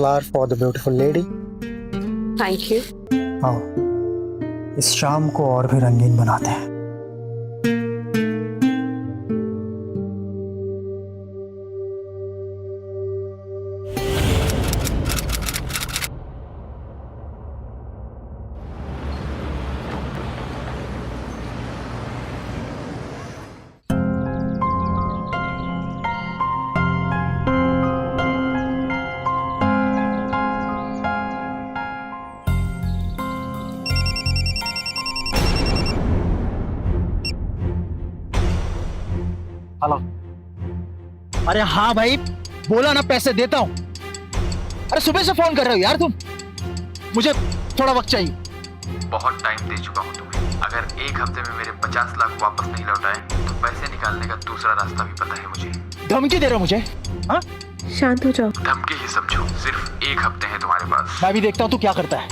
Flower for the beautiful lady. Thank you. आओ, इस शाम को और भी रंगीन बनाते हैं। हेलो। अरे हाँ भाई, बोला ना पैसे देता हूँ। अरे सुबह से फोन कर रहे हो यार तुम, मुझे थोड़ा वक्त चाहिए। बहुत टाइम दे चुका हूँ तुम्हें। अगर एक हफ्ते में मेरे 50 लाख वापस नहीं लौटाए तो पैसे निकालने का दूसरा रास्ता भी पता है मुझे। धमकी दे रहे हो मुझे? हाँ, शांत हो जाओ। धमकी ही समझो, सिर्फ एक हफ्ते है तुम्हारे पास। मैं भी देखता हूँ तू क्या करता है।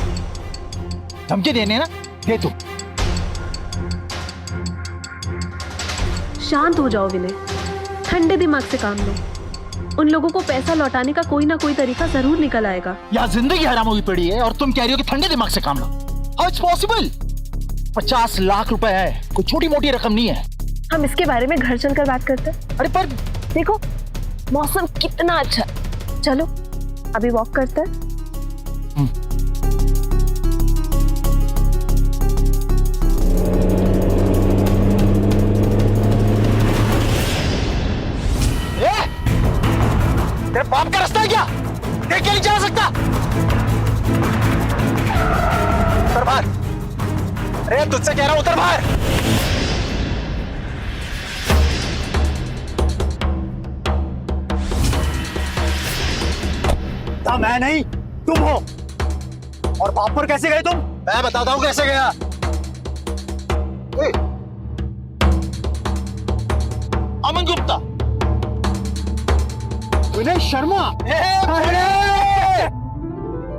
धमकी देने ना दे तू। शांत हो जाओ विनय, ठंडे दिमाग से काम लो। उन लोगों को पैसा लौटाने का कोई ना कोई तरीका जरूर निकल आएगा। यहाँ जिंदगी हराम हुई पड़ी है और तुम कह रही हो कि ठंडे दिमाग से काम लो। How it's possible? 50 लाख रुपए है, कोई छोटी मोटी रकम नहीं है। हम इसके बारे में घर चलकर बात करते हैं। अरे पर देखो मौसम कितना अच्छा है। चलो अभी वॉक करते हैं। तेरे बाप का रास्ता है क्या? देख के नहीं चला सकता? उतर बाहर। अरे तुझसे कह रहा हूं उतर बाहर। मैं नहीं, तुम हो। और बाप पर कैसे गए तुम? मैं बताता हूं कैसे गया। अमन गुप्ता, विनय शर्मा।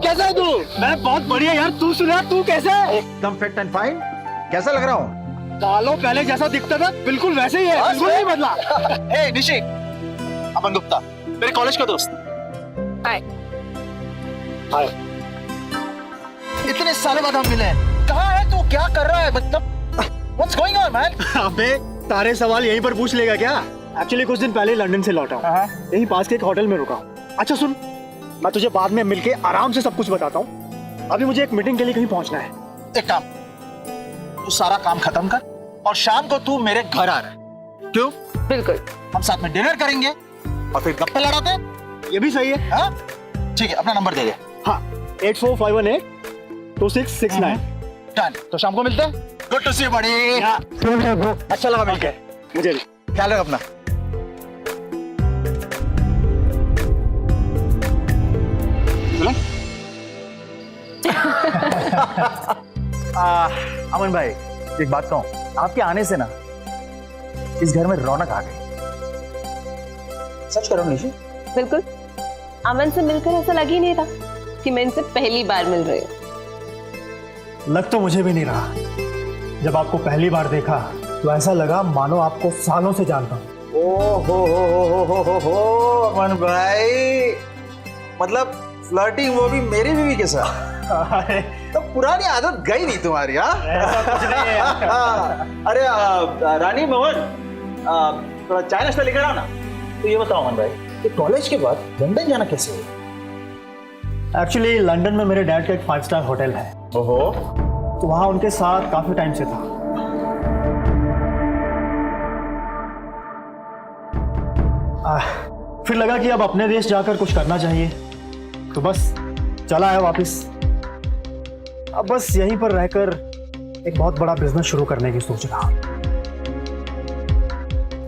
कैसा है तू? मैं बहुत बढ़िया यार, तू सुना? तू कैसा है? एकदम फिट एंड फाइन। कैसा लग रहा हूँ? सालों पहले जैसा दिखता था बिल्कुल वैसे ही है, बिल्कुल नहीं बदला। हे निशी, अमन गुप्ता मेरे कॉलेज का दोस्त। हाय। हाय। इतने सालों बाद हम मिले हैं। कहाँ है तू? क्या कर रहा है? मतलब What's going on, man? अबे सारे सवाल यहीं पर पूछ लेगा क्या? एक्चुअली कुछ दिन पहले लंदन से लौटा हूँ। यहीं पास के एक होटल में रुका हूँ। अच्छा सुन, मैं तुझे बाद में मिलके आराम से सब कुछ बताता हूँ। अभी मुझे एक मीटिंग के लिए कहीं पहुँचना है। एक काम, तू सारा काम खत्म कर और शाम को तू मेरे घर आ रहा है। क्यों? बिल्कुल। हम साथ में डिनर करेंगे और फिर गप्पे लड़ाते हैं। ये भी सही है। हाँ ठीक है, अपना नंबर दे दे। हाँ, 8451 2669। डन। तो शाम को मिलते हैं। गुड टू सी यू बड़ी। अच्छा लगा मिलके। मुझे भी। ख्याल रख अपना। अमन भाई, एक बात कहूँ, आपके आने से ना इस घर में रौनक आ गई। सच करो निशी। बिल्कुल। अमन से मिलकर ऐसा लग ही नहीं रहा कि मैं इनसे पहली बार मिल रही हूँ। लग तो मुझे भी नहीं रहा। जब आपको पहली बार देखा तो ऐसा लगा मानो आपको सालों से जानता हूँ। हो अमन भाई, मतलब फ्लर्टिंग वो भी मेरी बीवी के साथ। तो पुरानी आदत गई नहीं तुम्हारी? ऐसा कुछ नहीं है। अरे रानी मोहन, थोड़ा चाय नाश्ता लेकर आओ ना। तो ये बताओ अमन भाई, कि कॉलेज के बाद लंदन जाना कैसे हुआ? एक्चुअली लंदन में मेरे डैड का एक 5 स्टार होटल है। ओहो। तो वहाँ उनके साथ काफी टाइम से था। फिर लगा कि अब अपने देश जाकर कुछ करना चाहिए, तो बस चला है वापस। अब बस यहीं पर रहकर एक बहुत बड़ा बिजनेस शुरू करने की सोच रहा।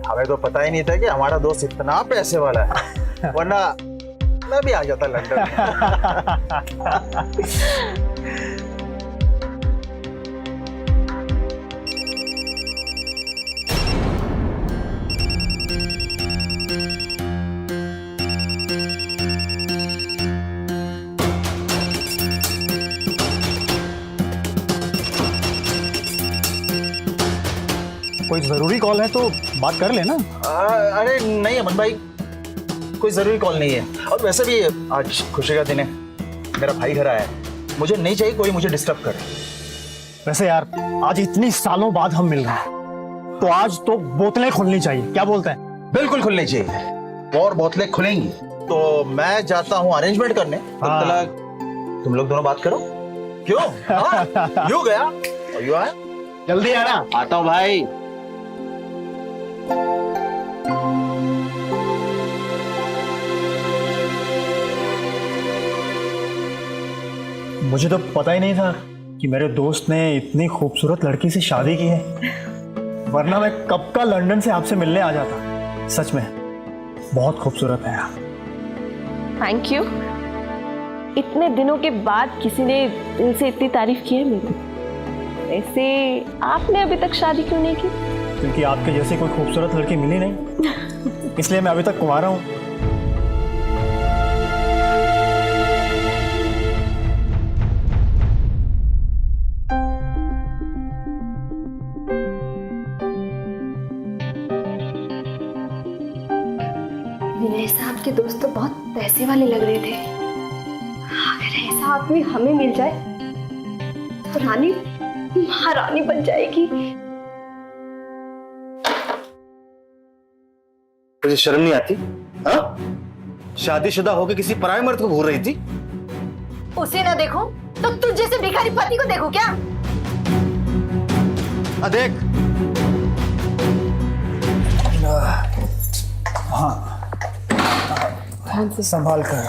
हमें तो पता ही नहीं था कि हमारा दोस्त इतना पैसे वाला है, वरना मैं भी आ जाता लंदन। कोई जरूरी कॉल है तो बात कर लेना। अरे नहीं अमन भाई, कोई जरूरी कॉल नहीं है। और वैसे भी आज खुशी का दिन है, मेरा भाई घर आया है, मुझे नहीं चाहिए कोई मुझे डिस्टर्ब करे। वैसे यार आज इतनी सालों बाद हम मिल रहे हैं, तो आज तो बोतलें खुलनी चाहिए, क्या बोलते हैं? बिल्कुल खुलनी चाहिए, और बोतलें खुलेंगी। तो मैं जाता हूँ अरेंजमेंट करने, तब तक तुम लोग दोनों बात करो। क्यों? यू गया और यू आया। जल्दी आना। आता हूँ भाई। मुझे तो पता ही नहीं था कि मेरे दोस्त ने इतनी खूबसूरत लड़की से शादी की है, वरना मैं कब का लंदन से आपसे मिलने आ जाता। सच में बहुत खूबसूरत है आप। Thank you. इतने दिनों के बाद किसी ने दिल से इतनी तारीफ की है मेरी। वैसे आपने अभी तक शादी क्यों नहीं की? क्योंकि आपके जैसे कोई खूबसूरत लड़की मिली नहीं, इसलिए मैं अभी तक कुंवारा हूँ। विनय साहब के दोस्त तो बहुत पैसे वाले लग रहे थे। अगर ऐसा आदमी हमें मिल जाए तो रानी महारानी बन जाएगी। तुझे शर्म नहीं आती? हाँ? शादीशुदा होकर किसी पराये मर्द को घूर रही थी। उसे ना देखो तो तुझ जैसे भिखारी पति को देखो क्या? देख, संभाल कर।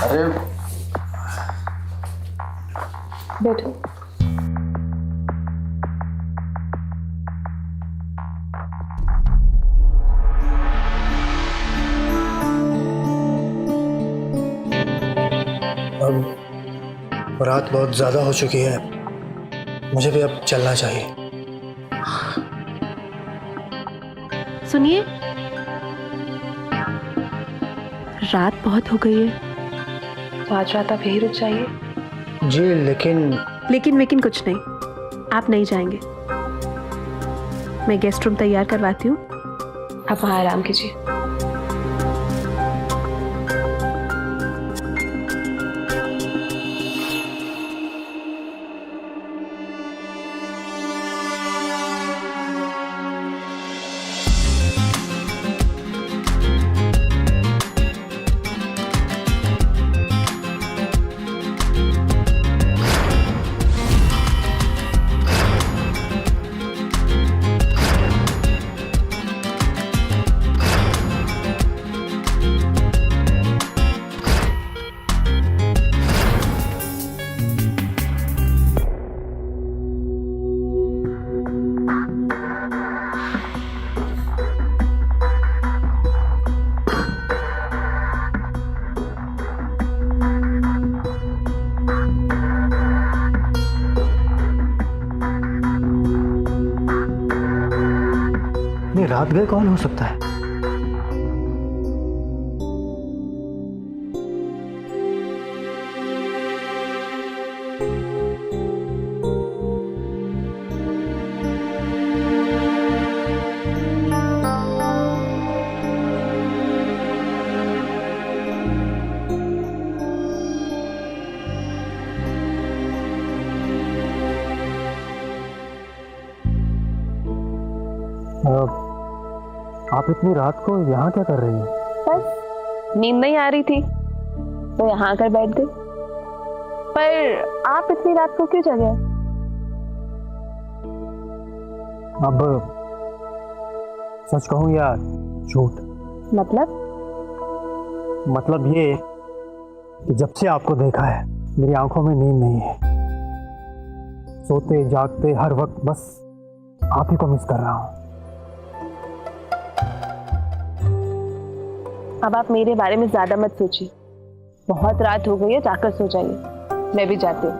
अरे बैठो। अब रात बहुत ज्यादा हो चुकी है, मुझे भी अब चलना चाहिए। सुनिए, रात बहुत हो गई है, तो आज रात आप यहीं रुक जाइए। जी लेकिन कुछ नहीं, आप नहीं जाएंगे। मैं गेस्ट रूम तैयार करवाती हूँ, आप वहाँ आराम कीजिए। नहीं, रात गए कौन हो सकता है? आप इतनी रात को यहाँ क्या कर रही हैं? बस नींद नहीं आ रही थी तो यहाँ आकर बैठ गई। पर आप इतनी रात को क्यों जगे? अब सच कहूँ या झूठ? मतलब ये कि जब से आपको देखा है मेरी आंखों में नींद नहीं है। सोते जागते हर वक्त बस आप ही को मिस कर रहा हूँ। अब आप मेरे बारे में ज्यादा मत सोचिए, बहुत रात हो गई है, जाकर सो जाइए। मैं भी जाती हूँ।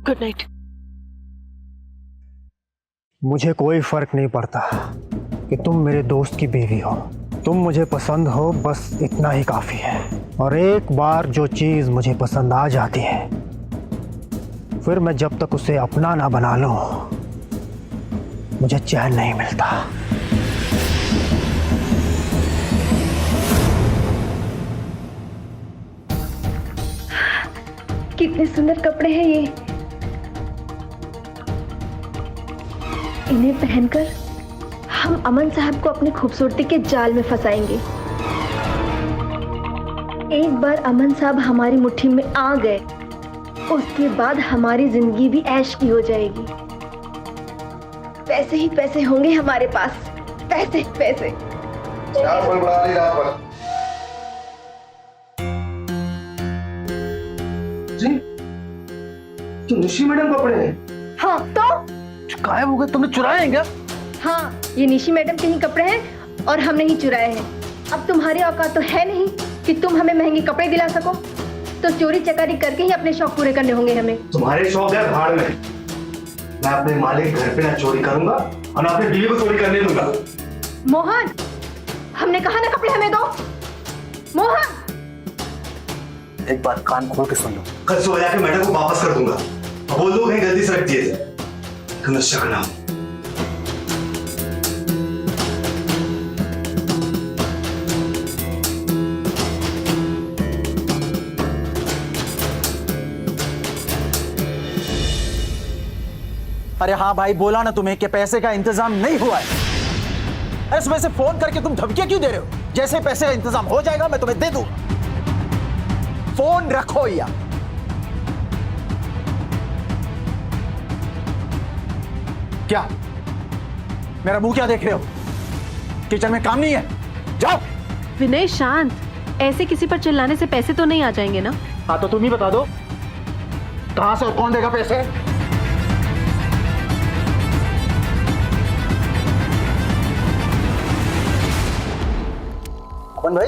Good night. मुझे कोई फर्क नहीं पड़ता कि तुम मेरे दोस्त की बीवी हो, तुम मुझे पसंद हो, बस इतना ही काफी है। और एक बार जो चीज मुझे पसंद आ जाती है, फिर मैं जब तक उसे अपना ना बना लूं, मुझे चैन नहीं मिलता। कितने सुंदर कपड़े हैं ये। इन्हें पहनकर हम अमन साहब को अपनी खूबसूरती के जाल में फंसाएंगे। एक बार अमन साहब हमारी मुट्ठी में आ गए, उसके बाद हमारी जिंदगी भी ऐश की हो जाएगी। पैसे ही पैसे होंगे हमारे पास, पैसे पैसे। जी, तो निशी मैडम कपड़े हैं? हाँ तो गायब हो गए, तुमने चुराए हैं क्या? हाँ, ये निशी मैडम के ही कपड़े हैं और हमने ही चुराए हैं। अब तुम्हारी औकात तो है नहीं कि तुम हमें महंगे कपड़े दिला सको, तो चोरी चकारी करके ही अपने शौक पूरे करने होंगे हमें। तुम्हारे शौक है भाड़ में। मैं अपने मालिक घर पे ना चोरी करूंगा और ना अपने बीवी को चोरी करने दूंगा। मोहन, हमने कहा ना कपड़े हमें दो। मोहन, एक बात कान खोल के सुन लो, कल सुबह जाके मैडम को वापस कर दूंगा और बोल दो कहीं गलती से रख दिए थे। तुम्हें शक ना हो। अरे हाँ भाई, बोला ना तुम्हें कि पैसे का इंतजाम नहीं हुआ है। अरे सुबह से फोन करके तुम धमकियां क्यों दे रहे हो? जैसे पैसे का इंतजाम हो जाएगा मैं तुम्हें दे दूंगा। फोन रखो या क्या? मेरा मुंह क्या देख रहे हो? किचन में काम नहीं है, जाओ। विनय शांत, ऐसे किसी पर चिल्लाने से पैसे तो नहीं आ जाएंगे ना? हाँ तो तुम ही बता दो कहां से और कौन देगा पैसे? अमन भाई,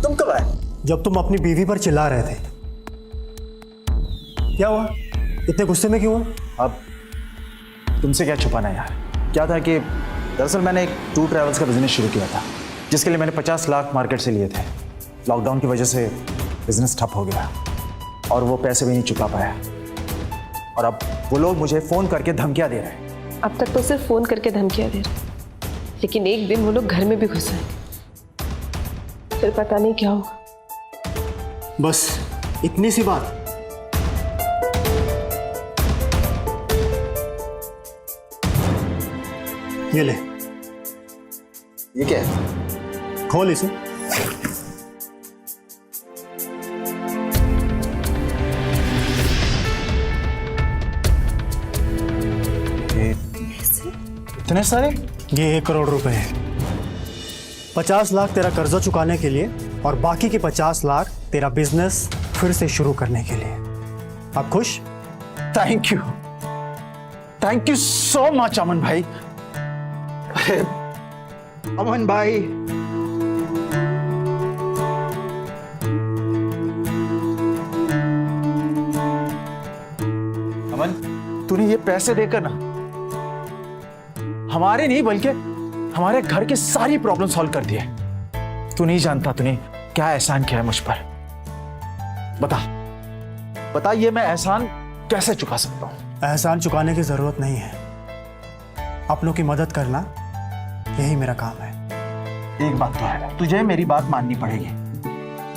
तुम कब आए? जब तुम अपनी बीवी पर चिल्ला रहे थे। क्या हुआ, इतने गुस्से में क्यों हो? अब तुमसे क्या छुपाना है यार। क्या था कि दरअसल मैंने एक टूर ट्रैवल्स का बिजनेस शुरू किया था, जिसके लिए मैंने 50 लाख मार्केट से लिए थे। लॉकडाउन की वजह से बिजनेस ठप हो गया और वो पैसे भी नहीं चुका पाया। और अब वो लोग मुझे फ़ोन करके धमकियाँ दे रहे हैं। अब तक तो सिर्फ फोन करके धमकियां दे रहे, लेकिन एक दिन वो लोग घर में भी घुस आए, फिर पता नहीं क्या होगा। बस इतनी सी बात? ये ले। ये क्या है? खोल इसे। इतने सारे? ये 1 करोड़ रुपए है। 50 लाख तेरा कर्जा चुकाने के लिए और बाकी के 50 लाख तेरा बिजनेस फिर से शुरू करने के लिए। आप खुश? थैंक यू सो मच अमन भाई। अरे अमन भाई, अमन तूने ये पैसे देकर ना हमारे नहीं बल्कि हमारे घर की सारी प्रॉब्लम सॉल्व कर दिए। तू नहीं जानता तूने क्या एहसान किया है मुझ पर। बता ये मैं एहसान कैसे चुका सकता हूं? एहसान चुकाने की जरूरत नहीं है, अपनों की मदद करना यही मेरा काम है। एक बात तो है, तुझे मेरी बात माननी पड़ेगी,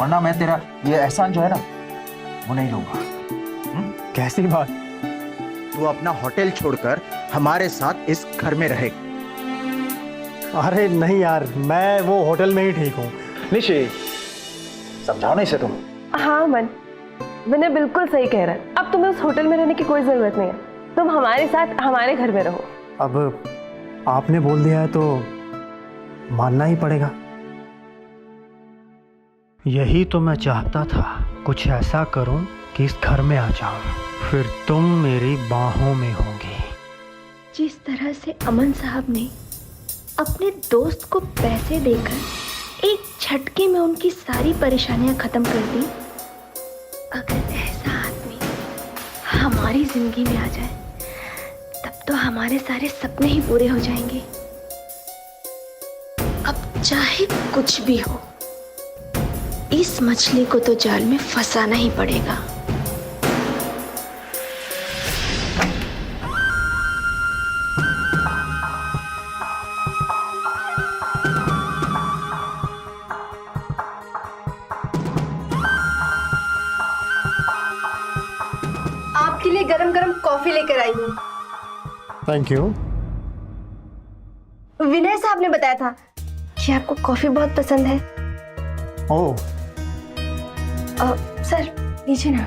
वरना मैं तेरा ये एहसान जो है ना वो नहीं लूंगा। कैसी बात? तू अपना होटल छोड़कर हमारे साथ इस घर में रहे। अरे नहीं यार, मैं वो होटल में ही ठीक हूँ। निशी, समझाओ ना इसे तुम। हाँ मन, विनय बिल्कुल सही कह रहा है। अब तुम्हें उस होटल में रहने की कोई जरूरत नहीं है, तुम हमारे साथ हमारे घर में रहो। अब आपने बोल दिया है तो मानना ही पड़ेगा। यही तो मैं चाहता था, कुछ ऐसा करूं कि इस घर में आ जाऊं, फिर तुम मेरी बाहों में होगी। जिस तरह से अमन साहब ने अपने दोस्त को पैसे देकर एक झटके में उनकी सारी परेशानियां खत्म कर दी, अगर ऐसा आदमी हमारी जिंदगी में आ जाए तब तो हमारे सारे सपने ही पूरे हो जाएंगे। अब चाहे कुछ भी हो, इस मछली को तो जाल में फंसाना ही पड़ेगा। आपके लिए गरम गरम कॉफी लेकर आई हूँ। Thank you. विनय साहब ने बताया था कि आपको कॉफी बहुत पसंद है। ओह, सर लीजिए ना।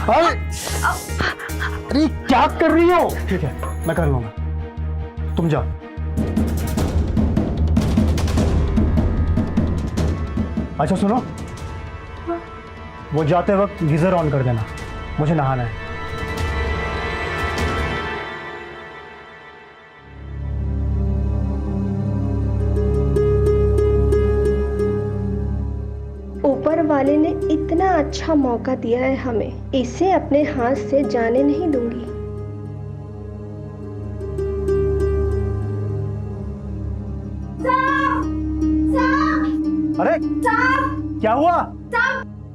अरे क्या कर रही हो? ठीक है, मैं कर लूंगा, तुम जाओ। अच्छा सुनो, वो जाते वक्त गीजर ऑन कर देना, मुझे नहाना है। ऊपर वाले ने इतना अच्छा मौका दिया है हमें, इसे अपने हाथ से जाने नहीं दूंगी। अरे क्या हुआ?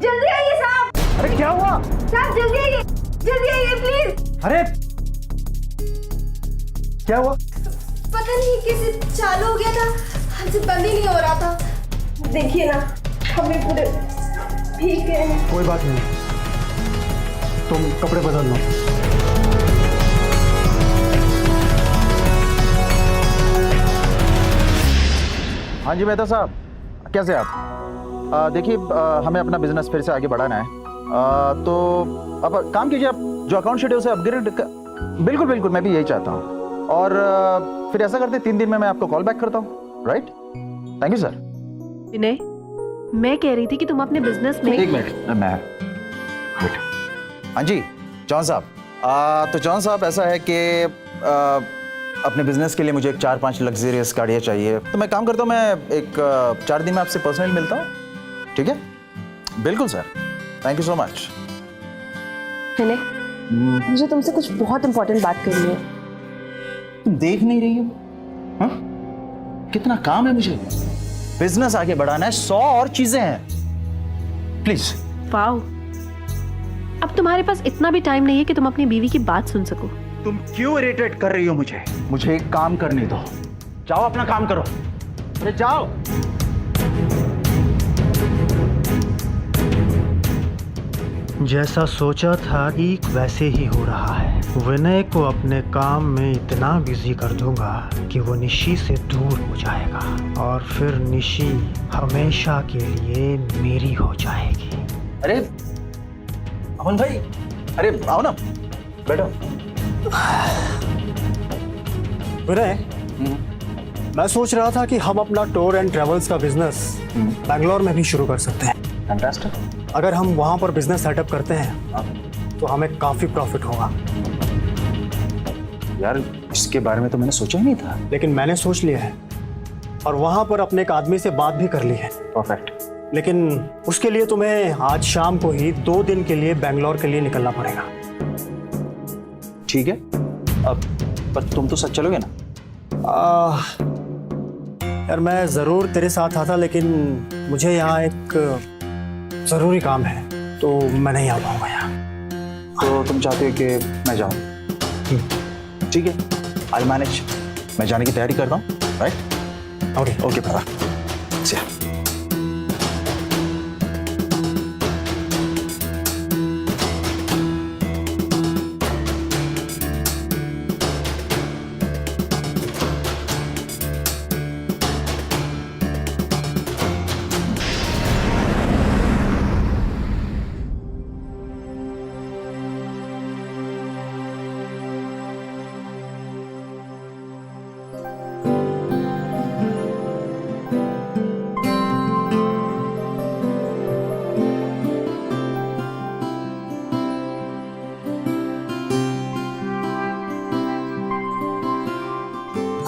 जल्दी आइए साहब। अरे क्या हुआ? साहब जल्दी आइए प्लीज। अरे क्या हुआ? पता नहीं कैसे चालू हो गया था, हमसे बंद ही नहीं हो रहा था। देखिए ना, हमें पूरे भीग गए हैं। कोई बात नहीं, तुम कपड़े बदल लो। हाँ जी मेहता साहब, कैसे आप? देखिए हमें अपना बिजनेस फिर से आगे बढ़ाना है, तो अब काम कीजिए, आप जो अकाउंट शीट है उसे अपग्रेड बिल्कुल बिल्कुल, मैं भी यही चाहता हूँ। और फिर ऐसा करते 3 दिन में मैं आपको कॉल बैक करता हूँ, right? Thank you sir. Vinay, मैं कह रही थी कि तुम अपने बिजनेस में। एक मिनट, मैं हाँ जी जॉन साहब, तो जॉन साहब ऐसा है कि अपने बिजनेस के लिए मुझे 4-5 लग्जरियस गाड़ियाँ चाहिए, तो मैं काम करता हूँ, मैं एक 4 दिन में आपसे पर्सनली मिलता हूँ, ठीक है? बिल्कुल sir, thank you so much. Vinay, मुझे तुमसे कुछ बहुत इंपॉर्टेंट बात करनी है। तुम देख नहीं रही हो? हाँ? कितना काम है मुझे, बिजनेस आगे बढ़ाना है, 100 और चीजें हैं, प्लीज। वाओ, अब तुम्हारे पास इतना भी टाइम नहीं है कि तुम अपनी बीवी की बात सुन सको। तुम क्यों इरिटेट कर रही हो मुझे एक काम करने दो, जाओ अपना काम करो, अरे जाओ। जैसा सोचा था ठीक वैसे ही हो रहा है। विनय को अपने काम में इतना बिजी कर दूंगा कि वो निशी से दूर हो जाएगा और फिर निशी हमेशा के लिए मेरी हो जाएगी। अरे अमन भाई, अरे आओ ना, बैठो। विनय, मैं सोच रहा था कि हम अपना टूर एंड ट्रेवल्स का बिजनेस बैंगलोर में भी शुरू कर सकते हैं। फैंटास्टिक। अगर हम वहां पर बिजनेस सेटअप करते हैं तो हमें काफी प्रॉफिट होगा। यार इसके बारे में तो मैंने सोचा ही नहीं था। लेकिन मैंने सोच लिया है और वहां पर अपने एक आदमी से बात भी कर ली है। परफेक्ट। लेकिन उसके लिए तुम्हें आज शाम को ही 2 दिन के लिए बैंगलोर के लिए निकलना पड़ेगा। ठीक है, अब पर तुम तो सच चलोगे ना? यार मैं ज़रूर तेरे साथ आता, लेकिन मुझे यहाँ एक ज़रूरी काम है तो मैं नहीं आ पाऊँगा यहाँ। तो तुम चाहते हो कि मैं जाऊँ? ठीक है, आई मैनेज, मैं जाने की तैयारी करता हूँ, राइट? ओके ओके भरा।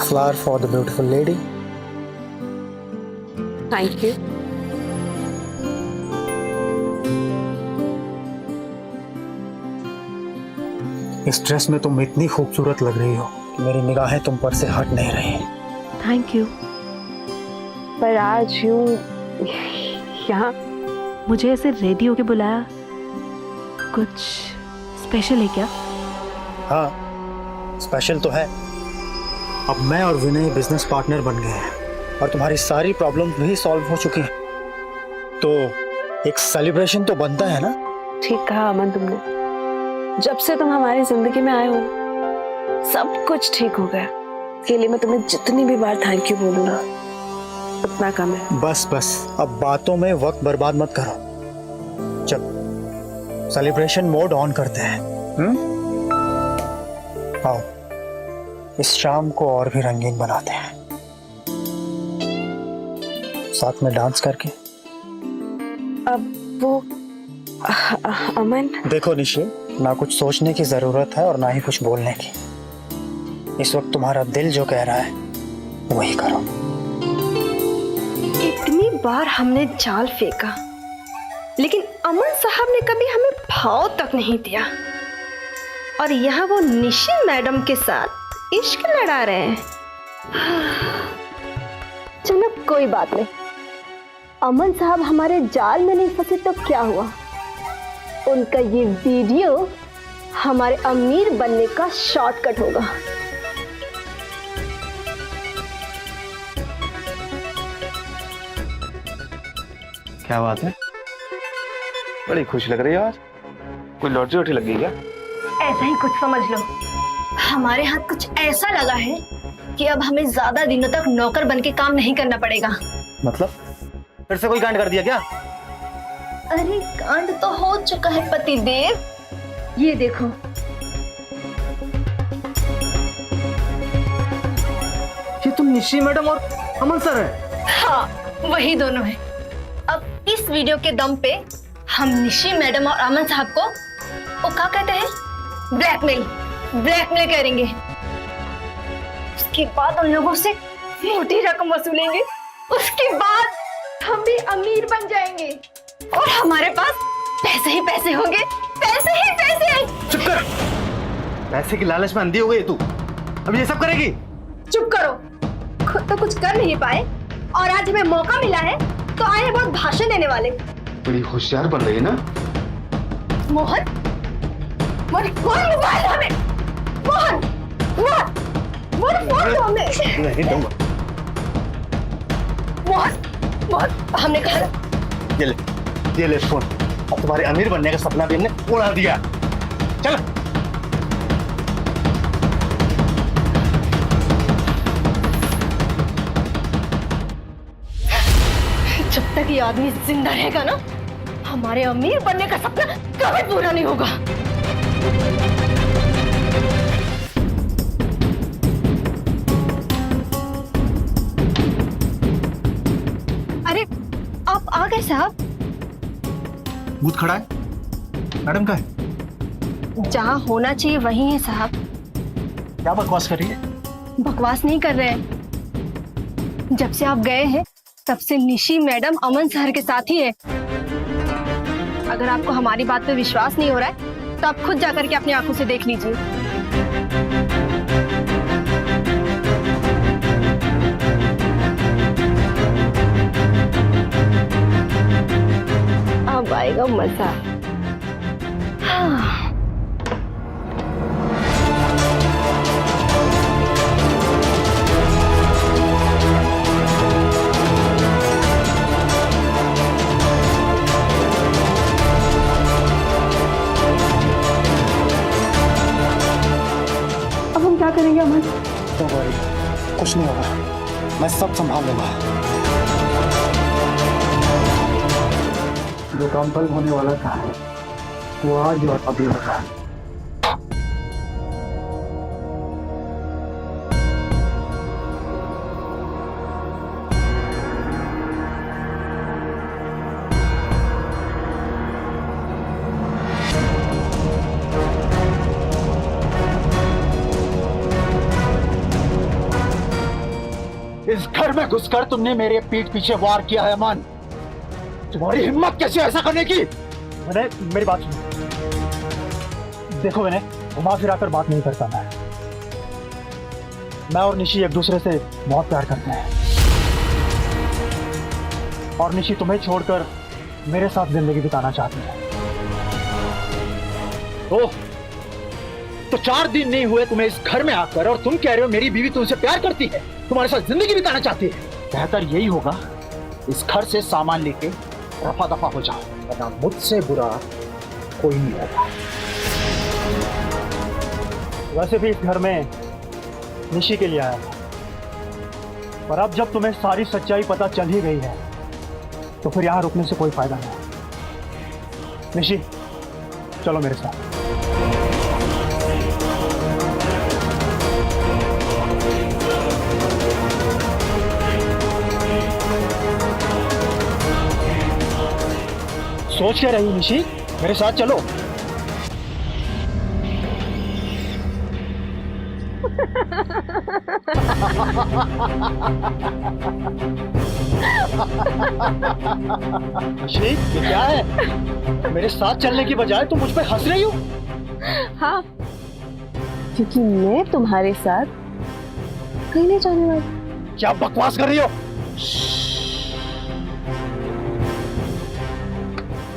Flower for the beautiful lady. Thank you. इस ड्रेस में तुम इतनी खूबसूरत लग रही हो कि मेरी निगाहें तुम पर से हट नहीं रही। Thank you. पर आज यूं यहाँ मुझे ऐसे रेडी होके बुलाया, कुछ स्पेशल है क्या? हाँ, स्पेशल तो है। अब मैं और विनय बिजनेस पार्टनर बन गए हैं और तुम्हारी सारी प्रॉब्लम भी सॉल्व हो चुकी हैं, तो एक सेलिब्रेशन तो बनता है ना। ठीक कहा अमन तुमने। जब से तुम हमारी जिंदगी में आए हो सब कुछ ठीक हो गया। इसके लिए मैं तुम्हें जितनी भी बार थैंक यू बोलूँ ना उतना कम है। बस बस, अब बातों में वक्त बर्बाद मत करो। चल सेलिब्रेशन मोड ऑन करते हैं। आओ इस शाम को और भी रंगीन बनाते हैं, साथ में डांस करके। अब वो अमन, देखो निशी, ना कुछ सोचने की जरूरत है और ना ही कुछ बोलने की। इस वक्त तुम्हारा दिल जो कह रहा है वही करो। इतनी बार हमने जाल फेंका लेकिन अमन साहब ने कभी हमें भाव तक नहीं दिया, और यहाँ वो निशी मैडम के साथ इश्क लड़ा रहे हैं। चलो कोई बात नहीं, अमन साहब हमारे जाल में नहीं फंसे तो क्या हुआ, उनका ये वीडियो हमारे अमीर बनने का शॉर्टकट होगा। क्या बात है, बड़ी खुश लग रही है आज। कोई लॉटरी वोटरी लग गई क्या? ऐसा ही कुछ समझ लो। हमारे हाथ कुछ ऐसा लगा है कि अब हमें ज्यादा दिनों तक नौकर बन के काम नहीं करना पड़ेगा। मतलब फिर से कोई कांड कर दिया क्या? अरे कांड तो हो चुका है पतिदेव, ये देखो। ये तुम निशी मैडम और अमन सर है? हाँ वही दोनों है। अब इस वीडियो के दम पे हम निशी मैडम और अमन साहब को वो क्या कहते हैं, ब्लैकमेल करेंगे। उसके बाद उन लोगों से मोटी रकम वसूलेंगे। उसके बाद हम भी अमीर बन जाएंगे और हमारे पास पैसे ही पैसे होंगे, पैसे ही पैसे। चुप कर, पैसे की लालच में अंधी हो गई तू। अब ये सब करेगी? चुप करो, खुद तो कुछ कर नहीं पाए और आज हमें मौका मिला है तो आए बहुत भाषण देने वाले। बड़ी होशियार बन रही है ना। मोहन, मोहन मोबाइल हमें, मोहन फोन दो हमें। नहीं दूंगा। मोहन हमने कहा। ये ले फोन। अब तुम्हारे अमीर बनने का सपना भी हमने उड़ा दिया। चल। जब तक ये आदमी जिंदा रहेगा ना, हमारे अमीर बनने का सपना कभी पूरा नहीं होगा। अरे आप आ गए साहब। बूथ खड़ा है, मैडम का है? जहाँ होना चाहिए वही है साहब। क्या बकवास कर रही है? बकवास नहीं कर रहे हैं। जब से आप गए हैं तब से निशी मैडम अमन सर के साथ ही है। अगर आपको हमारी बात पे विश्वास नहीं हो रहा है तो आप खुद जाकर के अपनी आंखों से देख लीजिए। अब आएगा मजा। हाँ। क्या करेंगे अमन? तो कुछ नहीं होगा, मैं सब संभाल लूंगा। जो काम कल होने वाला था वो आज और अभी होगा। इस घर में घुसकर तुमने मेरे पीठ पीछे वार किया है अमन। तुम्हारी हिम्मत कैसे ऐसा करने की? विनय, मेरी बात सुनो। देखो विनय, घुमा फिरा कर बात नहीं करता मैं और निशी एक दूसरे से बहुत प्यार करते हैं। और निशी तुम्हें छोड़कर मेरे साथ जिंदगी बिताना चाहती है। ओह, तो 4 दिन नहीं हुए तुम्हें इस घर में आकर और तुम कह रहे हो मेरी बीवी तुमसे प्यार करती है, तुम्हारे साथ जिंदगी बिताना चाहती है। बेहतर यही होगा इस घर से सामान लेके रफा दफा हो जाओ, वरना मुझसे बुरा कोई नहीं होगा। वैसे भी इस घर में निशी के लिए आया था, पर अब जब तुम्हें सारी सच्चाई पता चल ही गई है तो फिर यहां रुकने से कोई फायदा नहीं। निशी, चलो मेरे साथ। सोच क्या रही निशी, मेरे साथ चलो। निशी, ये क्या है? मेरे साथ चलने की बजाय तुम मुझ पे हंस रही हो। हाँ, क्योंकि मैं तुम्हारे साथ कहीं नहीं जाने वाली। क्या बकवास कर रही हो?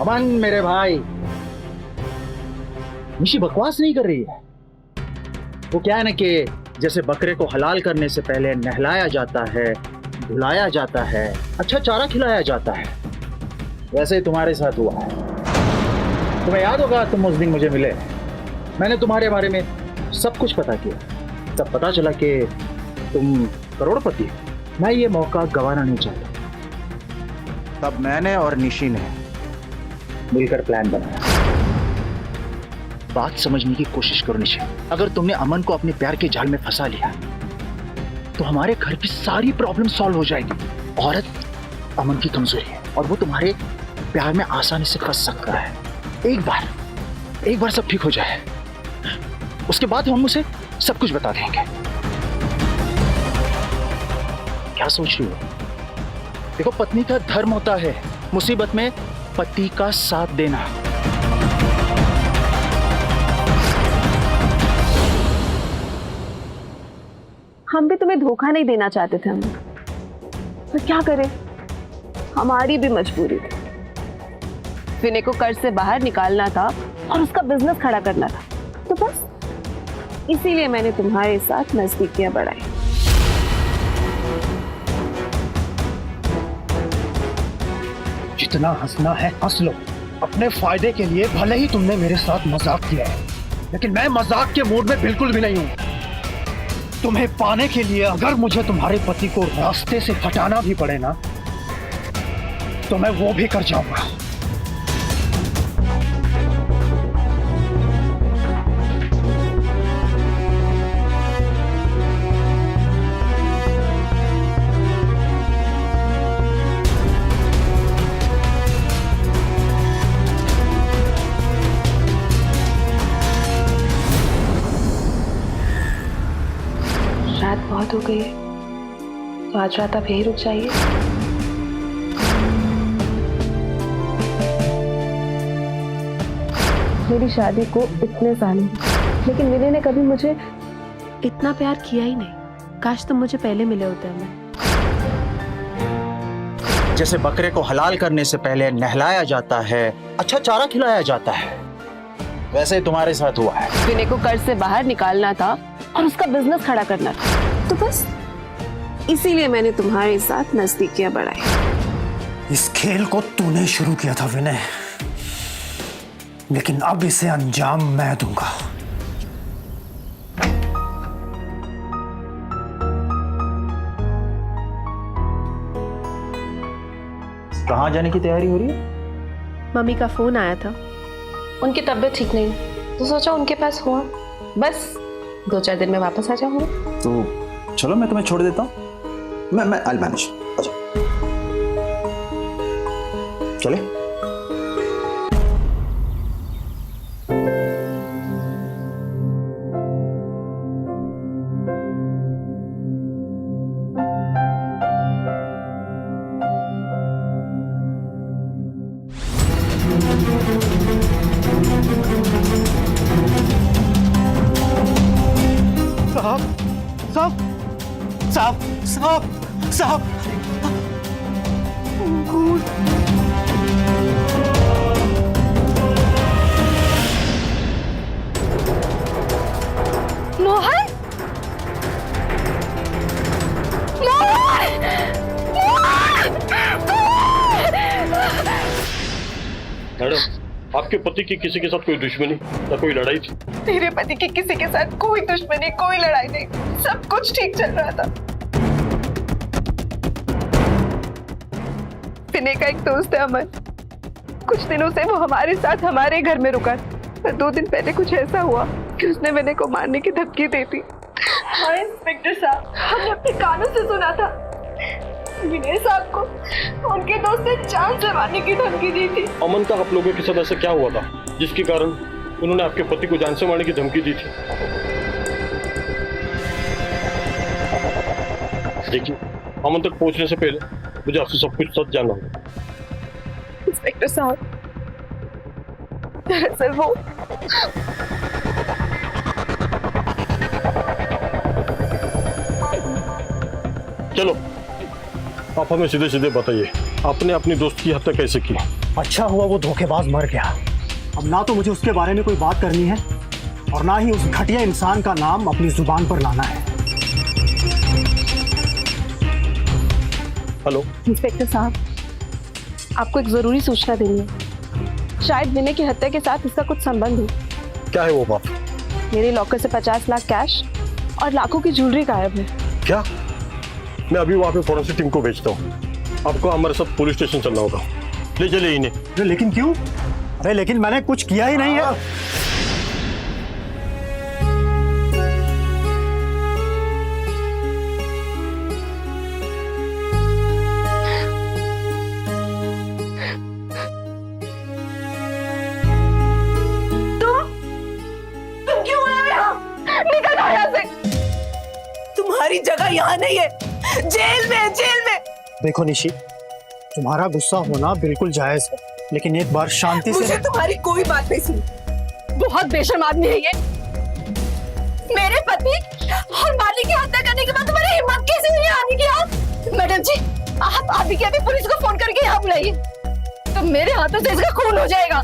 अमन मेरे भाई, निशी बकवास नहीं कर रही है। वो क्या है ना कि जैसे बकरे को हलाल करने से पहले नहलाया जाता है, धुलाया जाता है, अच्छा चारा खिलाया जाता है, वैसे ही तुम्हारे साथ हुआ है। तुम्हें याद होगा तुम उस दिन मुझे मिले, मैंने तुम्हारे बारे में सब कुछ पता किया, तब पता चला कि तुम करोड़पति हो। मैं ये मौका गंवाना नहीं चाहता। तब मैंने और निशी ने मिलकर प्लान बनाया। बात समझने की कोशिश करो निशी, अगर तुमने अमन को अपने प्यार के जाल में फंसा लिया तो हमारे घर की सारी प्रॉब्लम सॉल्व हो जाएगी। औरत अमन की कमजोरी है और वो तुम्हारे प्यार में आसानी से फंस सकता है। एक बार सब ठीक हो जाए, उसके बाद हम उसे सब कुछ बता देंगे। क्या सोच रही हो? देखो, पत्नी का धर्म होता है मुसीबत में पति का साथ देना। हम भी तुम्हें धोखा नहीं देना चाहते थे, हम तो क्या करें, हमारी भी मजबूरी थी। विनय को कर्ज से बाहर निकालना था और उसका बिजनेस खड़ा करना था, तो बस इसीलिए मैंने तुम्हारे साथ नजदीकियां बढ़ाई। जितना हंसना है हंस लो, अपने फायदे के लिए। भले ही तुमने मेरे साथ मजाक किया है, लेकिन मैं मजाक के मूड में बिल्कुल भी नहीं हूं। तुम्हें पाने के लिए अगर मुझे तुम्हारे पति को रास्ते से हटाना भी पड़े ना, तो मैं वो भी कर जाऊंगा। रात बहुत हो गई है, तो आज रात आप यहीं रुक जाइए। मेरी शादी को इतने साल हुए, लेकिन विनय ने कभी मुझे इतना प्यार किया ही नहीं। काश तुम मुझे पहले मिले होते हैं। जैसे बकरे को हलाल करने से पहले नहलाया जाता है, अच्छा चारा खिलाया जाता है, वैसे ही तुम्हारे साथ हुआ है। विनय को कर्ज से बाहर निकालना था और उसका बिजनेस खड़ा करना था, तो बस इसीलिए मैंने तुम्हारे साथ नजदीकियां बढ़ाई। इस खेल को तूने शुरू किया था विनय, लेकिन अब इसे अंजाम मैं दूंगा। कहाँ जाने की तैयारी हो रही है? मम्मी का फोन आया था, उनकी तबीयत ठीक नहीं, तो सोचा उनके पास हुआ, बस 2-4 दिन में वापस आ जाऊंगी। तो चलो मैं तुम्हें छोड़ देता हूँ, मैं I'll manage। अच्छा चले। साहब साहब साहब साहब मोहन, मैडम, आपके पति की किसी के साथ कोई दुश्मनी या कोई लड़ाई थी? मेरे पति की किसी के साथ कोई दुश्मनी, कोई लड़ाई नहीं, सब कुछ ठीक चल रहा था। विनय का एक दोस्त है अमन, कुछ दिनों से वो हमारे साथ हमारे घर में रुका था। 2 दिन पहले कुछ ऐसा हुआ कि उसने विनय को मारने की धमकी दी थी। हाँ इंस्पेक्टर साहब, हमने अपने कानों से सुना था। विनय साहब को उनके दोस्त ने जान से मारने की धमकी दी थी। अमन का आप लोगों के साथ ऐसा क्या हुआ था जिसके कारण उन्होंने आपके पति को जान से मारने की धमकी दी थी? देखिए, अमन तक पहुंचने से पहले मुझे आपसे सब कुछ सच जानना होगा। इंस्पेक्टर साहब, दरअसल वो चलो, आप हमें सीधे सीधे बताइए, आपने अपनी दोस्त की हत्या कैसे की? अच्छा हुआ वो धोखेबाज मर गया। अब ना तो मुझे उसके बारे में कोई बात करनी है और ना ही उस घटिया इंसान का नाम अपनी जुबान पर लाना है। हेलो इंस्पेक्टर साहब, आपको एक जरूरी सूचना देनी है। शायद विनय की हत्या के साथ इसका कुछ संबंध हो। क्या है वो बात? मेरे लॉकर से 50 लाख कैश और लाखों की ज्वेलरी गायब है। क्या? मैं अभी वहाँ पे फॉरेंसिक टीम को भेजता हूँ। आपको हमारे साथ पुलिस स्टेशन चलना होगा। ले चलिए इन्हें। अरे लेकिन क्यों? अरे लेकिन मैंने कुछ किया ही नहीं है। तुम क्यों आए यहाँ? निकल जाओ यहाँ से। तुम्हारी जगह यहाँ नहीं है, जेल में, जेल में। देखो निशी, तुम्हारा गुस्सा होना बिल्कुल जायज है, लेकिन एक बार शांति से। मुझे तुम्हारी कोई बात नहीं सुनी। बहुत बेशर्म आदमी है ये। मेरे पति और मालिक की हत्या करने के बाद तुम्हारी हिम्मत कैसे हुई आने की? आप मैडम जी, आप अभी के अभी पुलिस को फोन करके यहाँ बुलाइए, तो मेरे हाथों से इसका खून हो जाएगा।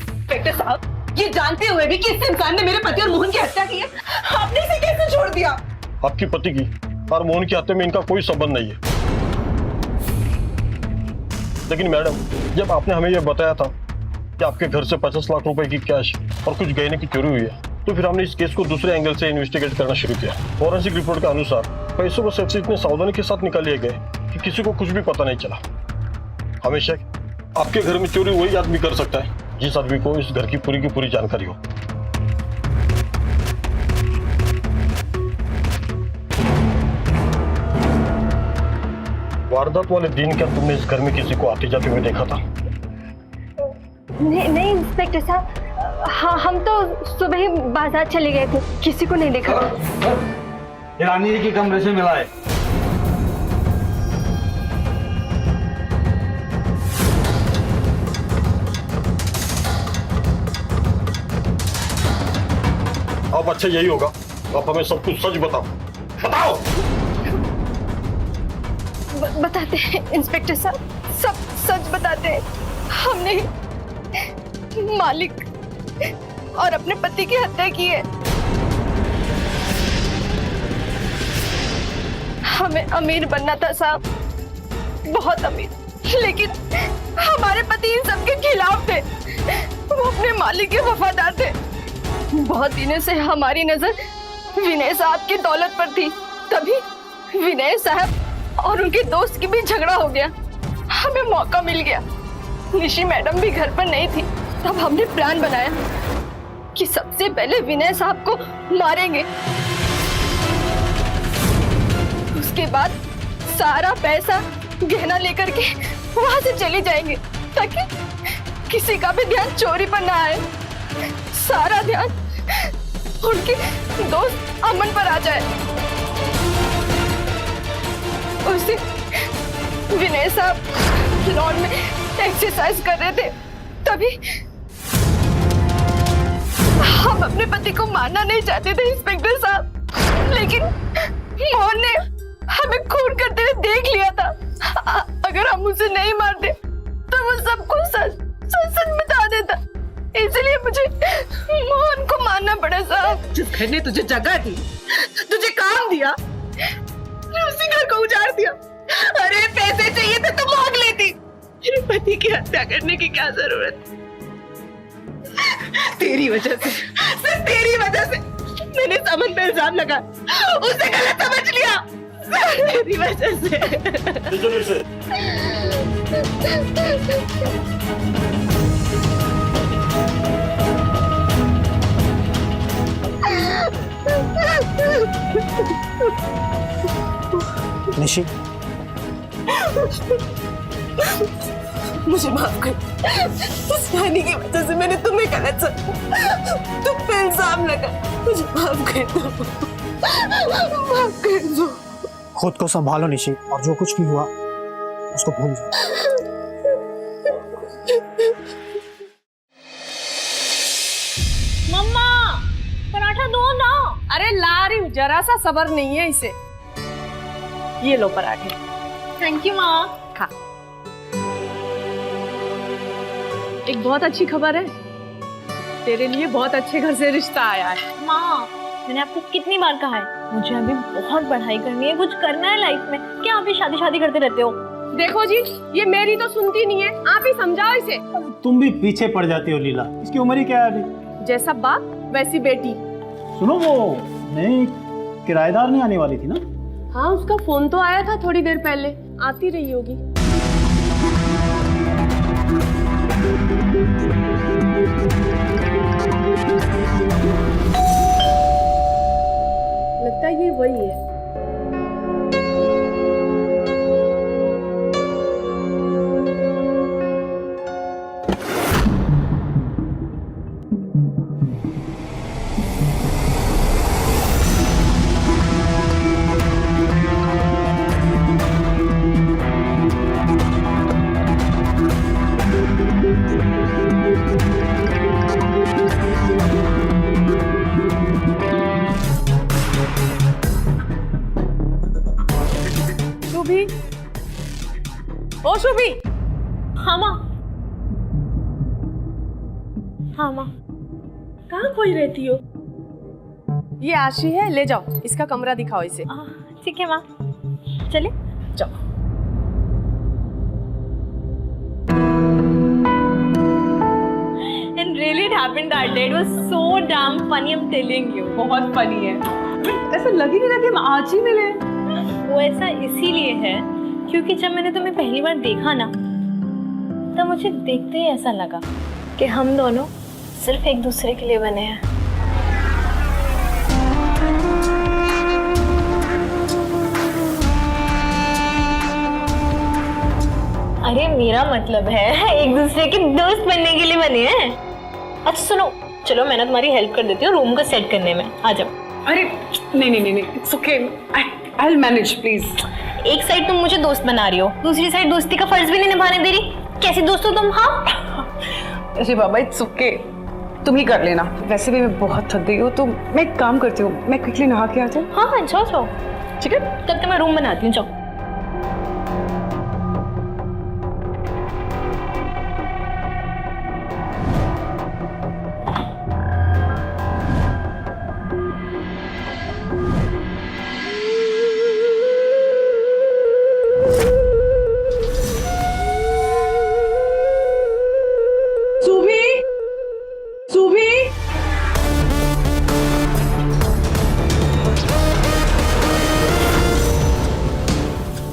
इंस्पेक्टर साहब, ये जानते हुए भी कि इस इंसान ने मेरे पति और मोहन की हत्या की है, आपने इसे कैसे छोड़ दिया? आपकी पति की और मोहन की हत्या में इनका कोई संबंध नहीं है। लेकिन मैडम, जब आपने हमें यह बताया था कि आपके घर से 50 लाख रुपए की कैश और कुछ गहने की चोरी हुई है, तो फिर हमने इस केस को दूसरे एंगल से इन्वेस्टिगेट करना शुरू किया। फॉरेंसिक रिपोर्ट के अनुसार पैसों को सेफ से इतने सावधानी के साथ निकाल लिए गए कि किसी को कुछ भी पता नहीं चला। हमेशा आपके घर में चोरी वही आदमी कर सकता है जिस आदमी को इस घर की पूरी जानकारी हो। वारदात वाले दिन क्या तुमने इस घर में किसी को आते जाते हुए देखा था? नहीं इंस्पेक्टर साहब, हाँ हम तो सुबह ही बाजार चले गए थे, किसी को नहीं देखा। रानी जी के कमरे से मिला है। अब अच्छा यही होगा, आप हमें सब कुछ सच बताओ। बताओ। बताते हैं इंस्पेक्टर साहब, सब सच बताते हैं। हमने मालिक और अपने पति की हत्या की है। हमें अमीर बनना था साहब, बहुत अमीर, लेकिन हमारे पति इन सब के खिलाफ थे। वो अपने मालिक के वफादार थे। बहुत दिनों से हमारी नजर विनय साहब की दौलत पर थी, तभी विनय साहब और उनके दोस्त की भी झगड़ा हो गया। हमें मौका मिल गया, निशी मैडम भी घर पर नहीं थी, तब हमने प्लान बनाया कि सबसे पहले विनय साहब को मारेंगे, उसके बाद सारा पैसा गहना लेकर के वहां से चले जाएंगे ताकि किसी का भी ध्यान चोरी पर ना आए। सारा ध्यान उनके दोस्त अमन पर आ जाए। उस दिन विनय साहब लॉन में एक्सरसाइज कर रहे थे, तभी हम अपने पति को मारना नहीं चाहते थे इंस्पेक्टर साहब, लेकिन मोहन ने हमें खून करते हुए देख लिया था। अगर हम उसे नहीं मारते तो वो सब कुछ सच सच बता देता, इसलिए मुझे मोहन को मारना पड़ा साहब। जिस घर ने तुझे जगह दी, तुझे काम दिया, उसी घर को उजाड़ दिया। अरे पैसे चाहिए थे तो मांग लेती, मेरे पति की हत्या करने की क्या जरूरत? तेरी वजह से, सिर्फ तेरी वजह से मैंने समन पे इल्जाम लगा, उसे गलत समझ लिया, तेरी वजह से। निशी, मुझे माफ कर, उस पानी की वजह से मैंने तुम्हें गलत समझा, तुम पे इल्जाम लगा, मुझे माफ कर दो, माफ कर दो। खुद को संभालो निशी, और जो कुछ भी हुआ उसको भूल जाओ। मम्मा पराठा दो ना। अरे ला रही हूँ, जरा सा सब्र नहीं है इसे। ये लो पराठे। थैंक यू माँ। खा। एक बहुत अच्छी खबर है, तेरे लिए बहुत अच्छे घर से रिश्ता आया है। माँ, मैंने आपको कितनी बार कहा है, मुझे अभी बहुत पढ़ाई करनी है, कुछ करना है लाइफ में। क्या आप ही शादी शादी करते रहते हो? देखो जी, ये मेरी तो सुनती नहीं है, आप ही समझाओ इसे। तुम भी पीछे पड़ जाती हो लीला, इसकी उम्र ही क्या है अभी? जैसा बाप वैसी बेटी। सुनो, वो नई किराएदार नहीं आने वाली थी ना? हाँ, उसका फोन तो आया था थोड़ी देर पहले, आती रही होगी। लगता है ये वही है। ओ शुभी। हाँ माँ। हाँ माँ। कहाँ खोई रहती हो? ये आशी है, ले जाओ, इसका कमरा दिखाओ इसे। ठीक है माँ, चले जाओ। And really it happened that day. It was so damn funny, I'm telling you. बहुत फनी है। ऐसा लग ही नहीं रहा कि हम आज ही मिले। वो ऐसा इसीलिए है क्योंकि जब मैंने तुम्हें पहली बार देखा ना, तब मुझे देखते ही ऐसा लगा कि हम दोनों सिर्फ एक दूसरे के लिए बने हैं। अरे मेरा मतलब है एक दूसरे के दोस्त बनने के लिए बने हैं। अच्छा सुनो, चलो मैं ना तुम्हारी हेल्प कर देती हूँ रूम को सेट करने में, आ जाओ। अरे नहीं, it's okay, I will manage please. एक साइड तुम मुझे दोस्त बना रही हो, दूसरी साइड दोस्ती का फर्ज भी नहीं निभाने दे रही। कैसी दोस्त हो तुम? हाँ अरे बाबा, इट्स ओके, तुम ही कर लेना। वैसे भी मैं बहुत थक गई हूँ, तो मैं एक काम करती हूँ, मैं क्विकली नहा के आती हूँ। हाँ जाओ, ठीक है? तब तक मैं रूम बनाती हूँ, जाओ।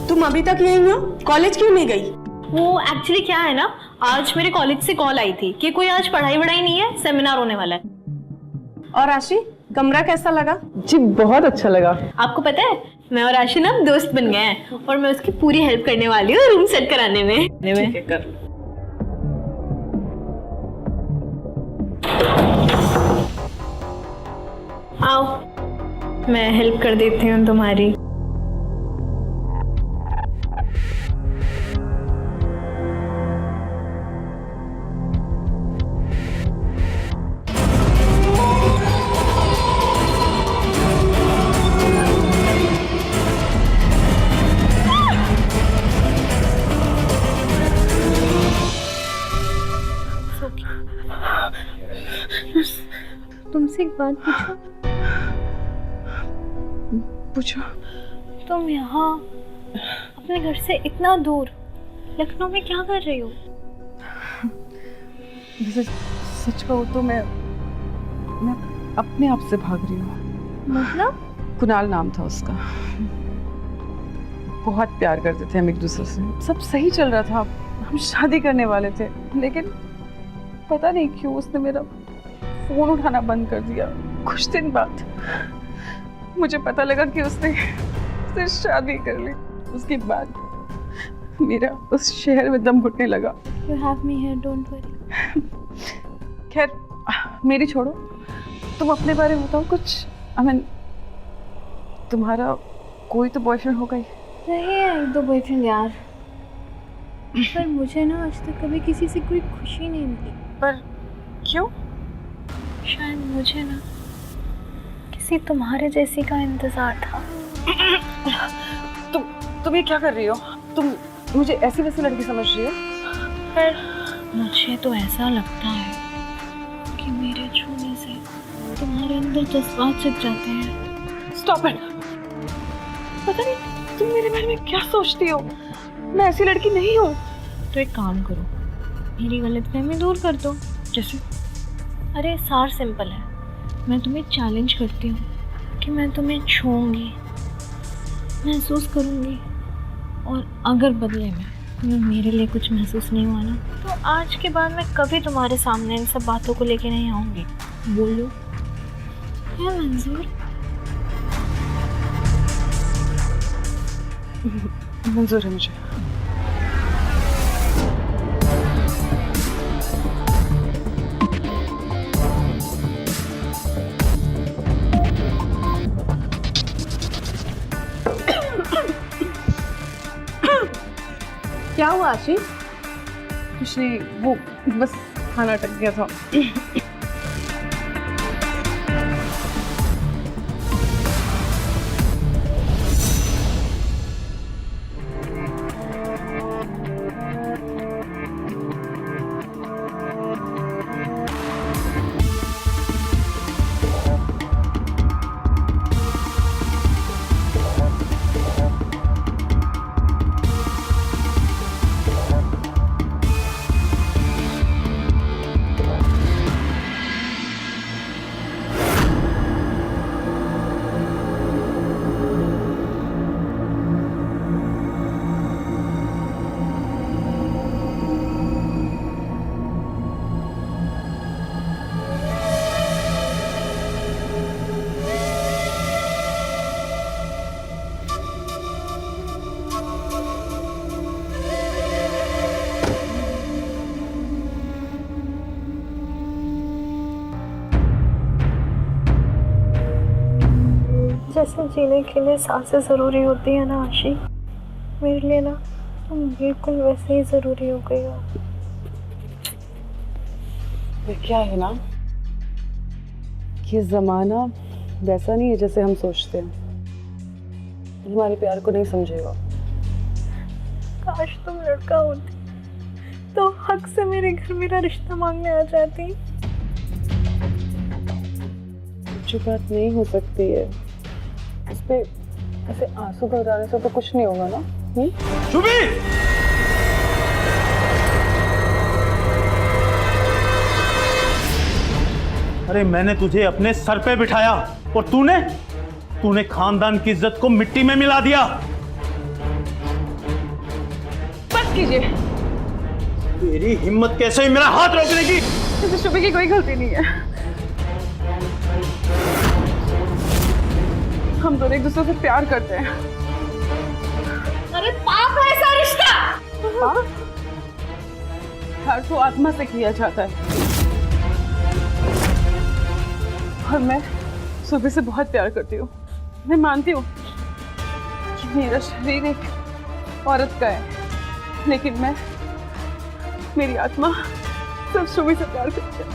तुम अभी तक यहीं हो? कॉलेज क्यों नहीं गई? वो एक्चुअली क्या है ना, आज मेरे कॉलेज से कॉल आई थी कि कोई आज पढ़ाई वढ़ाई नहीं है, सेमिनार होने वाला है। और आशी, कमरा कैसा लगा? जी बहुत अच्छा लगा। आपको पता है मैं और आशी ना दोस्त बन गए हैं और मैं उसकी पूरी हेल्प करने वाली हूँ रूम सेट कराने में। ठीक है, कर। आओ मैं हेल्प कर देती हूँ तुम्हारी। तुमसे एक बात पूछूं? पूछो। तुम यहाँ अपने घर से इतना दूर लखनऊ में क्या कर रही हो? वैसे सच कहूँ तो मैं अपने आप से भाग रही हूँ। मतलब? कुणाल नाम था उसका। बहुत प्यार करते थे हम एक दूसरे से, सब सही चल रहा था, हम शादी करने वाले थे, लेकिन पता नहीं क्यों उसने मेरा फोन उठाना बंद कर दिया। कुछ दिन बाद मुझे पता लगा कि उसने शादी कर ली। उसके बाद मेरा उस शहर में दम घुटने लगा। You have me here, don't worry. खैर मेरी छोड़ो, तुम अपने बारे में बताओ कुछ। तुम्हारा कोई तो बॉयफ्रेंड होगा ही। रहे हैं एक दो बॉयफ्रेंड यार, पर मुझे ना आज तक कभी किसी से कोई खुशी नहीं मिली। पर क्यों? शायद मुझे ना किसी तुम्हारे जैसी का इंतजार था। तुम ये क्या कर रही हो? तुम मुझे ऐसी वैसी लड़की समझ रही हो? पर मुझे तो ऐसा लगता है कि मेरे छूने से तुम्हारे अंदर जज्बात छिप जाते हैं। Stop it. पता नहीं तुम मेरे बारे में क्या सोचती हो। मैं ऐसी लड़की नहीं हूँ। तो एक काम करो, मेरी गलतफहमी दूर कर दो। जैसे? अरे सार सिंपल है, मैं तुम्हें चैलेंज करती हूँ कि मैं तुम्हें छूऊंगी, महसूस करूँगी, और अगर बदले में तुम्हें मेरे लिए कुछ महसूस नहीं हुआ ना, तो आज के बाद मैं कभी तुम्हारे सामने इन सब बातों को लेके नहीं आऊँगी। बोलो, है मंजूर? मंजूर है मुझे। क्या हुआ आशी? कुछ नहीं, वो बस खाना अटक गया था। जैसे जीने के लिए सांसें ज़रूरी होती है ना आशी, मेरे लिए ना तुम बिल्कुल वैसे ही ज़रूरी हो गई हो। ये क्या है ना, ये ज़माना वैसा नहीं है जैसे हम सोचते हैं। हमारे प्यार को नहीं समझेगा। काश तुम लड़का होती तो हक से मेरे घर मेरा रिश्ता मांगने आ जाती। जो बात नहीं हो सकती है उस पे ऐसे आंसू बहाने से तो कुछ नहीं होगा ना। शुभी! अरे मैंने तुझे अपने सर पे बिठाया और तूने खानदान की इज्जत को मिट्टी में मिला दिया। बस कीजिए। तेरी हिम्मत कैसे हुई मेरा हाथ रोकने की? शुभी की कोई गलती नहीं है। हम दोनों एक दूसरे से प्यार करते हैं। अरे पाप है ऐसा रिश्ता। प्यार तो आत्मा से किया जाता है, और मैं सुबह से बहुत प्यार करती हूँ। मैं मानती हूँ कि मेरा शरीर एक औरत का है, लेकिन मेरी आत्मा सब सुबह से प्यार करती है।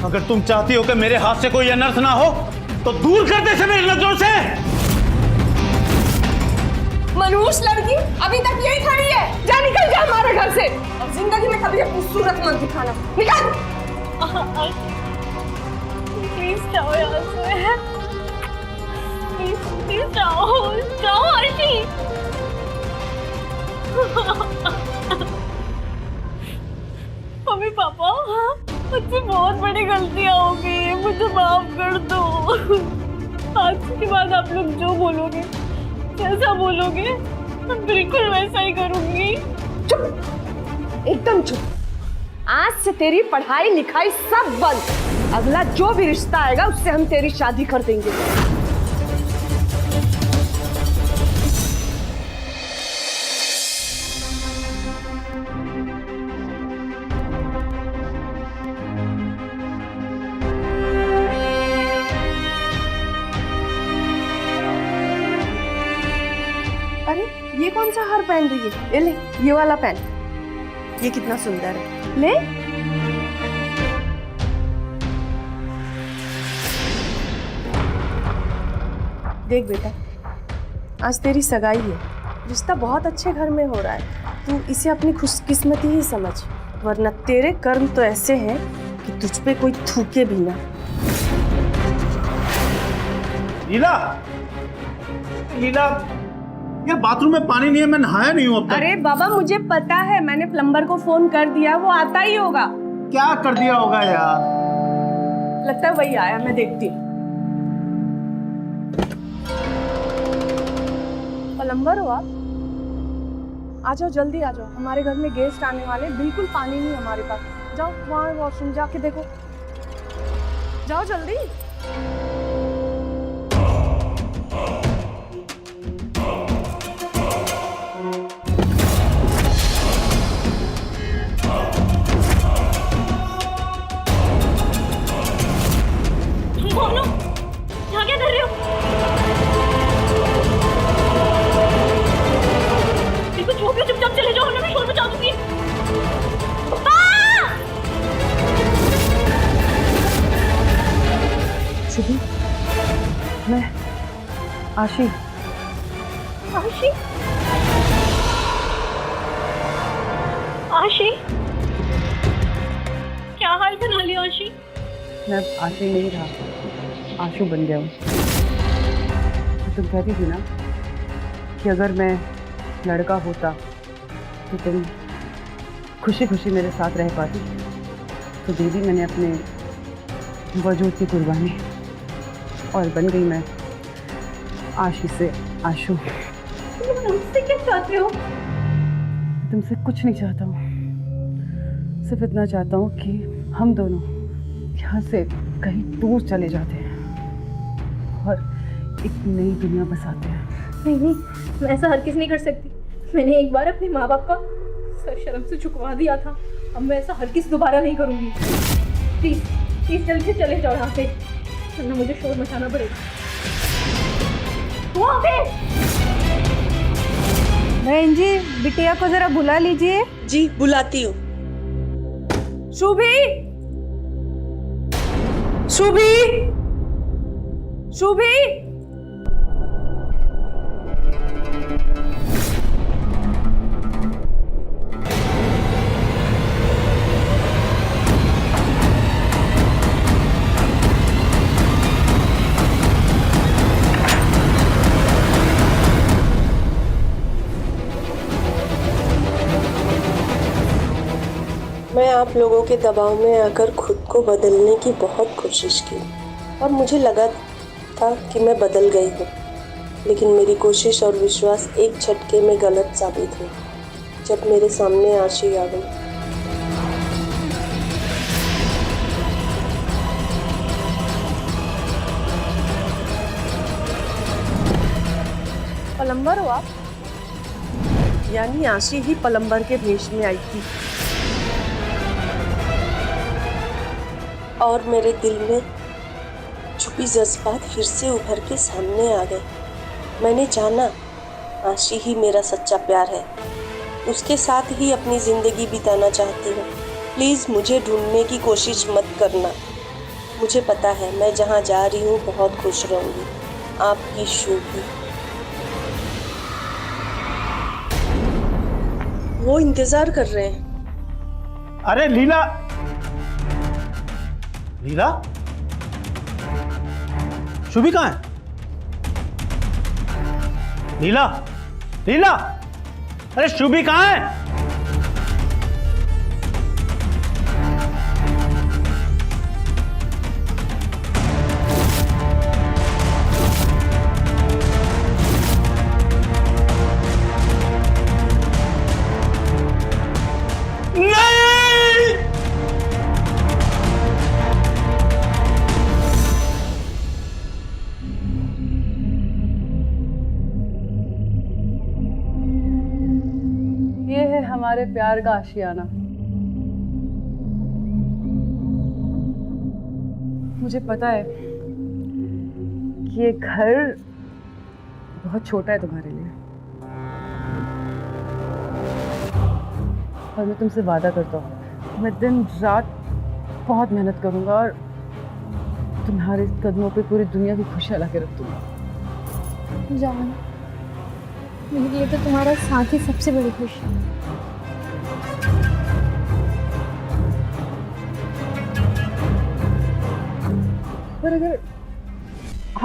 अगर तुम चाहती हो कि मेरे हाथ से कोई अनर्थ ना हो तो दूर कर दे इसे मेरी नजरों से। मनहूस लड़की अभी तक यही खड़ी है। जा निकल जा हमारे घर से, और जिंदगी में कभी अपनी सूरत मत दिखाना। निकल। प्लीज जाओ यहाँ से, प्लीज जाओ जाओ आशी। मम्मी पापा, मुझसे बहुत बड़ी गलतियां हो गई, मुझे माफ कर दो। आज के बाद आप लोग जो बोलोगे, जैसा बोलोगे, मैं बिल्कुल वैसा ही करूंगी। चुप, एकदम चुप। आज से तेरी पढ़ाई लिखाई सब बंद। अगला जो भी रिश्ता आएगा उससे हम तेरी शादी कर देंगे। अरे ये कौन सा हार पहन रही है? ये ले, ये वाला पहन। ये कितना सुंदर है, ले। देख बेटा, आज तेरी सगाई है, रिश्ता बहुत अच्छे घर में हो रहा है। तू इसे अपनी खुशकिस्मती ही समझ, वरना तेरे कर्म तो ऐसे हैं कि तुझ पे कोई थूके भी ना। लीला, लीला, ये बाथरूम में पानी नहीं है, मैं नहाया नहीं हूँ अब तक। अरे बाबा मुझे पता है, मैंने प्लम्बर को फोन कर दिया, वो आता ही होगा। क्या कर दिया होगा यार? लगता है वही आया, मैं देखती हूँ। प्लम्बर हो आप? आ जाओ, जल्दी आ जाओ, हमारे घर में गेस्ट आने वाले, बिल्कुल पानी नहीं हमारे पास। जाओ वहाँ वॉशरूम जाके देखो, जाओ जल्दी। यहाँ क्या कर रहे हो? बिल्कुल चुप हो, चुपचाप चले जाओ, मैं शोर मचा दूंगी। शुभी, मैं आशी। आशी? आशी? क्या हाल बना लिया आशी? मैं आशी नहीं रहा, आशु बन गया हूँ। तुम कहती थी ना कि अगर मैं लड़का होता तो तुम खुशी खुशी मेरे साथ रह पाती, तो दीदी मैंने अपने वजूद की कुर्बानी और बन गई मैं आशी से आशु। तुम मुझसे क्या चाहते हो? तुमसे कुछ नहीं चाहता हूँ, सिर्फ इतना चाहता हूँ कि हम दोनों यहाँ से कहीं दूर चले जाते हैं और एक नई दुनिया बसाते हैं। नहीं, मैं ऐसा हर किसी नहीं कर सकती। मैंने एक बार अपने माँ बाप का सर शर्म से झुकवा दिया था, अब मैं ऐसा हर किसी दोबारा नहीं करूँगी। प्लीज प्लीज जल्दी से चले जाओ यहाँ से, वरना मुझे शोर मचाना पड़ेगा। वहाँ पे बहन जी, बिटिया को जरा बुला लीजिए। जी बुलाती हूँ। शुभी, शुभी, शुभी। मैं आप लोगों के दबाव में आकर खुद को बदलने की बहुत कोशिश की और मुझे लगा था कि मैं बदल गई हूँ, लेकिन मेरी कोशिश और विश्वास एक झटके में गलत साबित हुए जब मेरे सामने आशी आ गई। प्लम्बर हो आप? यानी आशी ही प्लम्बर के भेष में आई थी। और मेरे दिल में छुपी जज्बात फिर से उभर के सामने आ गए। मैंने जाना आशी ही मेरा सच्चा प्यार है, उसके साथ ही अपनी ज़िंदगी बिताना चाहती हूँ। प्लीज़ मुझे ढूंढने की कोशिश मत करना, मुझे पता है मैं जहाँ जा रही हूँ बहुत खुश रहूँगी। आपकी शुभी। वो इंतजार कर रहे हैं। अरे लीला, लीला, शुभी कहाँ है? लीला, लीला, अरे शुभी कहाँ है? ये है हमारे प्यार का आशियाना। मुझे पता है कि ये घर बहुत छोटा है तुम्हारे लिए, और मैं तुमसे वादा करता हूँ मैं दिन रात बहुत मेहनत करूँगा और तुम्हारे कदमों पे पूरी दुनिया की खुशियाँ ला के रख दूँगा। जान, मेरे लिए तो तुम्हारा साथ ही सबसे बड़ी खुशी है। पर अगर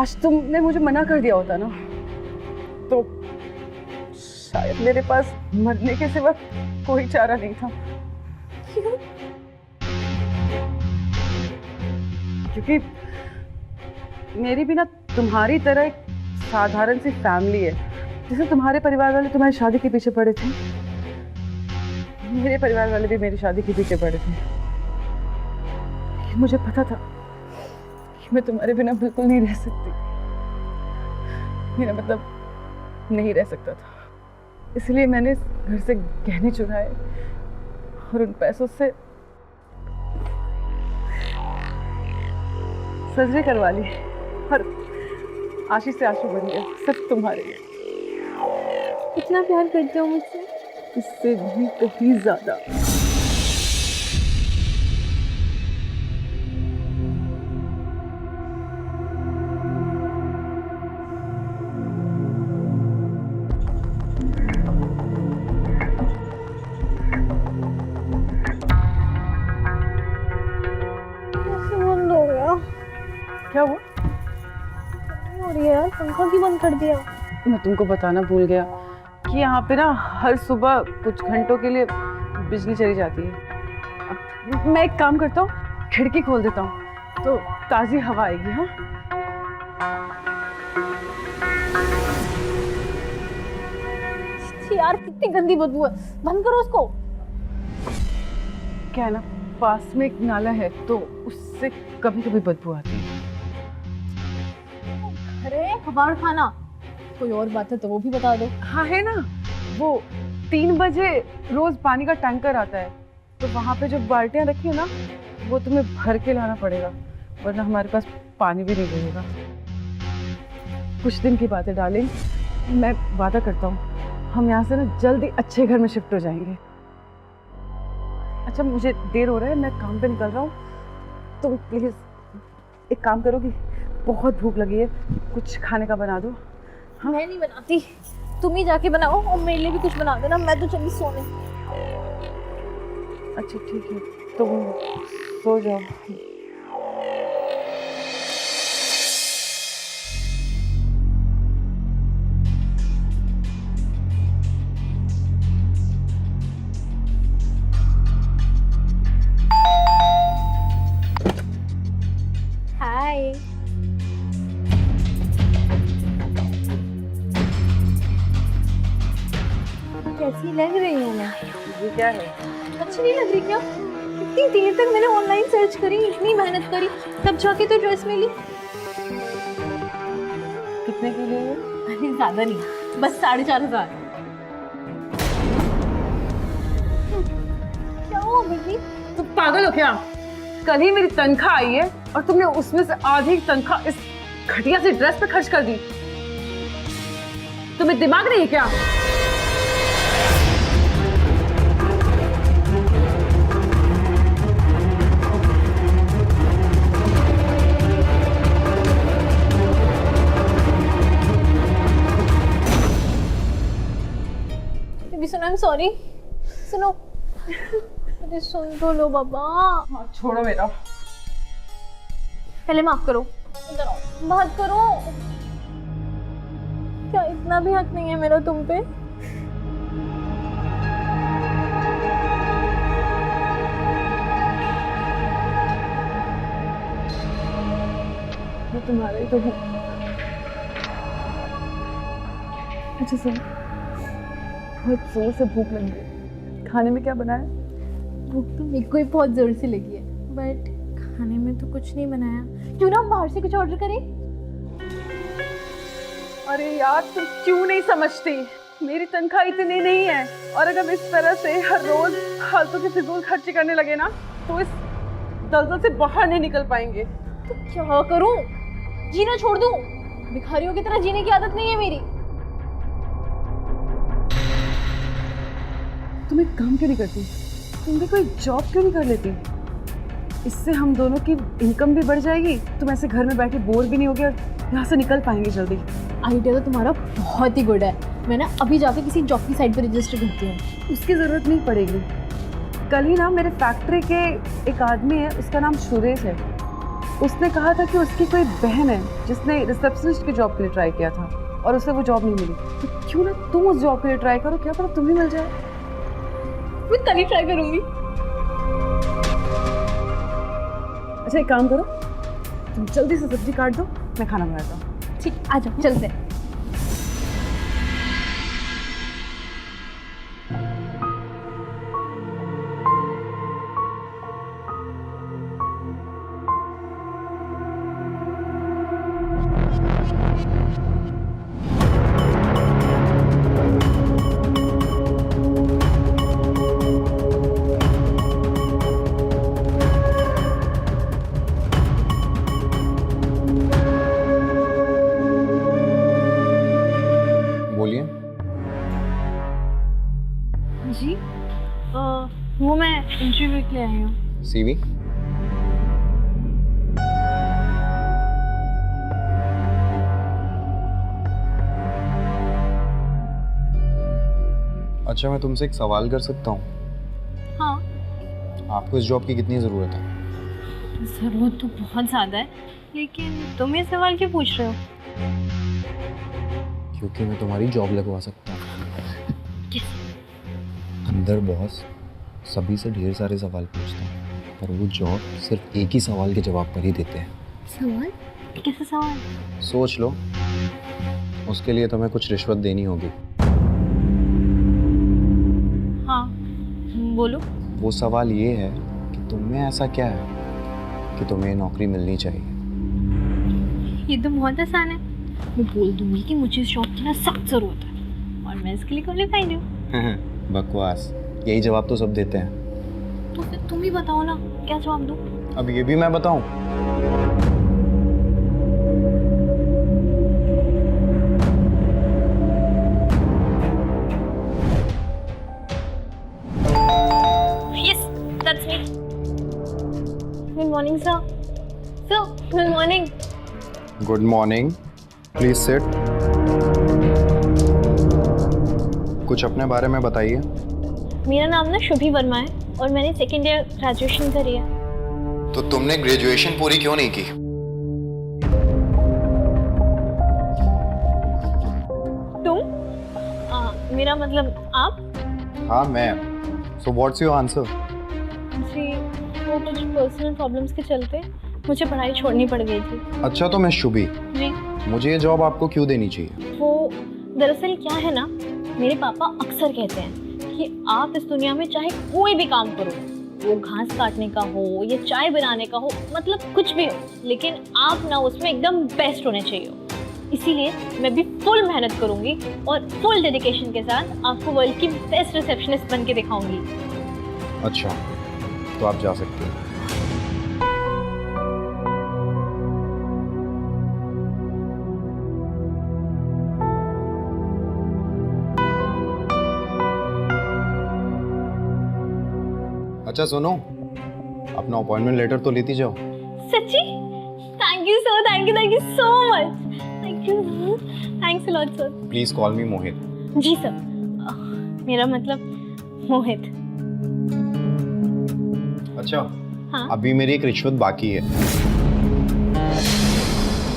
आज तुमने मुझे मना कर दिया होता ना, तो शायद मेरे पास मरने के सिवा कोई चारा नहीं था। क्यों? क्योंकि मेरी भी ना तुम्हारी तरह एक साधारण सी फैमिली है। जैसे तुम्हारे परिवार वाले तुम्हारी शादी के पीछे पड़े थे, मेरे परिवार वाले भी मेरी शादी के पीछे पड़े थे। मुझे पता था कि मैं तुम्हारे बिना बिल्कुल नहीं रह सकती, मेरा मतलब नहीं रह सकता था। इसलिए मैंने घर से गहने चुराए और उन पैसों से सर्जरी करवा ली और आशीष से आंसू बन गया। सब तुम्हारे लिए। इतना प्यार करते हो मुझसे? इससे भी कहीं ज्यादा। बंद हो गया। क्या हुआ? और यार पंखा क्यों बंद कर दिया? मैं तुमको बताना भूल गया कि यहाँ पे ना हर सुबह कुछ घंटों के लिए बिजली चली जाती है। मैं एक काम करता हूँ, खिड़की खोल देता हूँ तो ताज़ी हवा आएगी। हाँ, यार कितनी गंदी बदबू है, बंद करो उसको। क्या है ना, पास में एक नाला है तो उससे कभी कभी बदबू आती है। अरे कबाड़ खाना, कोई और बात है तो वो भी बता दो। हाँ है ना, वो 3 बजे रोज पानी का टैंकर आता है, तो वहाँ पे जो बाल्टियाँ रखी है ना, वो तुम्हें भर के लाना पड़ेगा, वरना हमारे पास पानी भी नहीं रहेगा। कुछ दिन की बात है डार्लिंग, मैं वादा करता हूँ हम यहाँ से ना जल्दी अच्छे घर में शिफ्ट हो जाएंगे। अच्छा मुझे देर हो रहा है, मैं काम पे निकल रहा हूँ, तुम प्लीज एक काम करोगी? बहुत भूख लगी है, कुछ खाने का बना दो। हाँ? मैं नहीं बनाती, तुम ही जाके बनाओ और मेरे लिए भी कुछ बना देना, मैं तो चली सोने। अच्छा ठीक है, तुम सो जाओ। हाय। कैसी लग रही हूँ मैं? ये क्या है? अच्छी नहीं लग रही क्या? इतनी देर तक मैंने ऑनलाइन सर्च करी, इतनी मेहनत करी, तब जाके तो ड्रेस मिली। कितने की लिए? अरे ज्यादा नहीं, बस 4,500। क्या हुआ बेटी? तुम पागल हो क्या? कल ही मेरी तनख्वाह आई है और तुमने उसमें से आधी तनख्वाह इस घटिया सी ड्रेस पे खर्च कर दी। तुम्हें दिमाग नहीं है क्या? Baby soon, I am sorry. सुनो, अरे सुन तो लो बाबा। हाँ, छोड़ो मेरा। पहले माफ करो, इधर आओ, बात करो। क्या इतना भी हक नहीं है मेरा तुम पे? मैं तुम्हारा ही तो हूँ। अच्छा सुन, बहुत जोर से भूख लगी है। खाने में क्या बनाया? भूख तो मेरे को ही बहुत जोर से लगी है, बट खाने में तो कुछ नहीं बनाया। क्यों ना हम बाहर से कुछ ऑर्डर करें? अरे यार, तुम क्यों नहीं समझती? मेरी तनख्वाह इतनी नहीं है, और अगर हम इस तरह से हर रोज फालतू के फिजूल खर्ची करने लगे ना, तो इस दलदल से बाहर नहीं निकल पाएंगे। तो क्या करूं? जीना छोड़ दूं? भिखारियों की तरह जीने की आदत नहीं है मेरी। तुम एक काम क्यों नहीं करती? तुम भी कोई जॉब क्यों नहीं कर लेती? इससे हम दोनों की इनकम भी बढ़ जाएगी, तुम ऐसे घर में बैठे बोर भी नहीं होगे और यहाँ से निकल पाएंगे जल्दी। आइडिया तो तुम्हारा बहुत ही गुड है। मैं ना अभी जाके किसी जॉब की साइट पर रजिस्टर करती हूँ। उसकी ज़रूरत नहीं पड़ेगी। कल ही ना मेरे फैक्ट्री के एक आदमी है, उसका नाम सुरेश है, उसने कहा था कि उसकी कोई बहन है जिसने रिसेप्शनिस्ट की जॉब के लिए ट्राई किया था और उसे वो जॉब नहीं मिली। तो क्यों ना तुम उस जॉब के लिए ट्राई करो, क्या पता तुम्हें मिल जाए। मैं कल ही ट्राई करूंगी। अच्छा एक काम करो, तुम जल्दी से सब्जी काट दो, मैं खाना बनाता हूँ। ठीक, आ जाओ, चलते हैं। बोलिए। जी, वो मैं इंटरव्यू के लिए आई हूँ। सीवी? अच्छा, मैं तुमसे एक सवाल कर सकता हूँ? हाँ। आपको इस जॉब की कितनी ज़रूरत है? ज़रूरत तो बहुत ज़्यादा है, लेकिन तुम ये सवाल क्यों पूछ रहे हो? क्योंकि मैं तुम्हारी जॉब लगवा सकता हूँ। अंदर बॉस सभी से ढेर सारे सवाल पूछते हैं, पर वो जॉब सिर्फ एक ही सवाल के जवाब पर ही देते हैं। सवाल? कैसा सवाल? सोच लो, उसके लिए तुम्हें कुछ रिश्वत देनी होगी। हाँ, बोलो। वो सवाल ये है कि तुमने ऐसा क्या है कि तुम्हें नौकरी मिलनी चाहिए। ये तो बहुत आसान है। मैं बोल दूंगी कि मुझे इस जॉब की ना सख्त ज़रूरत है और मैं इसके लिए क्वालिफाइड हूँ। बकवास, यही जवाब तो सब देते हैं। तो फिर तुम ही बताओ ना, क्या जवाब दूँ? अब ये भी मैं बताऊं? Yes, that's me. Good morning, sir. Sir, good morning. Good morning, please sit. कुछ अपने बारे में बताइए। मेरा नाम ना शुभी वर्मा है और मैंने सेकेंड ईयर ग्रेजुएशन करी है। तो तुमने ग्रेजुएशन पूरी क्यों नहीं की? तुम? मेरा मतलब आप? हाँ मैं। So what's your answer? जी, वो कुछ पर्सनल प्रॉब्लम्स के चलते मुझे पढ़ाई छोड़नी पड़ गई थी। अच्छा, तो मैं शुभी, जी। मुझे ये जॉब आपको क्यों देनी चाहिए? वो दरअसल क्या है ना, मेरे पापा अक्सर कहते हैं कि आप इस दुनिया में चाहे कोई भी काम करो, वो घास काटने का हो या चाय बनाने का हो, मतलब कुछ भी हो, लेकिन आप ना उसमें एकदम बेस्ट होने चाहिए। इसीलिए मैं भी फुल मेहनत करूंगी और फुल डेडिकेशन के साथ आपको वर्ल्ड की बेस्ट रिसेप्शनिस्ट बन के दिखाऊंगी। अच्छा, तो आप जा सकते हैं। अच्छा सुनो, अपना अपॉइंटमेंट लेटर तो लेती जाओ। सच्ची? Thank you sir, thank you so much. Thank you, thanks a lot sir. Please call me Mohit. जी सर। मेरा मतलब मोहित। अच्छा, हाँ? अभी मेरी एक रिश्वत बाकी है।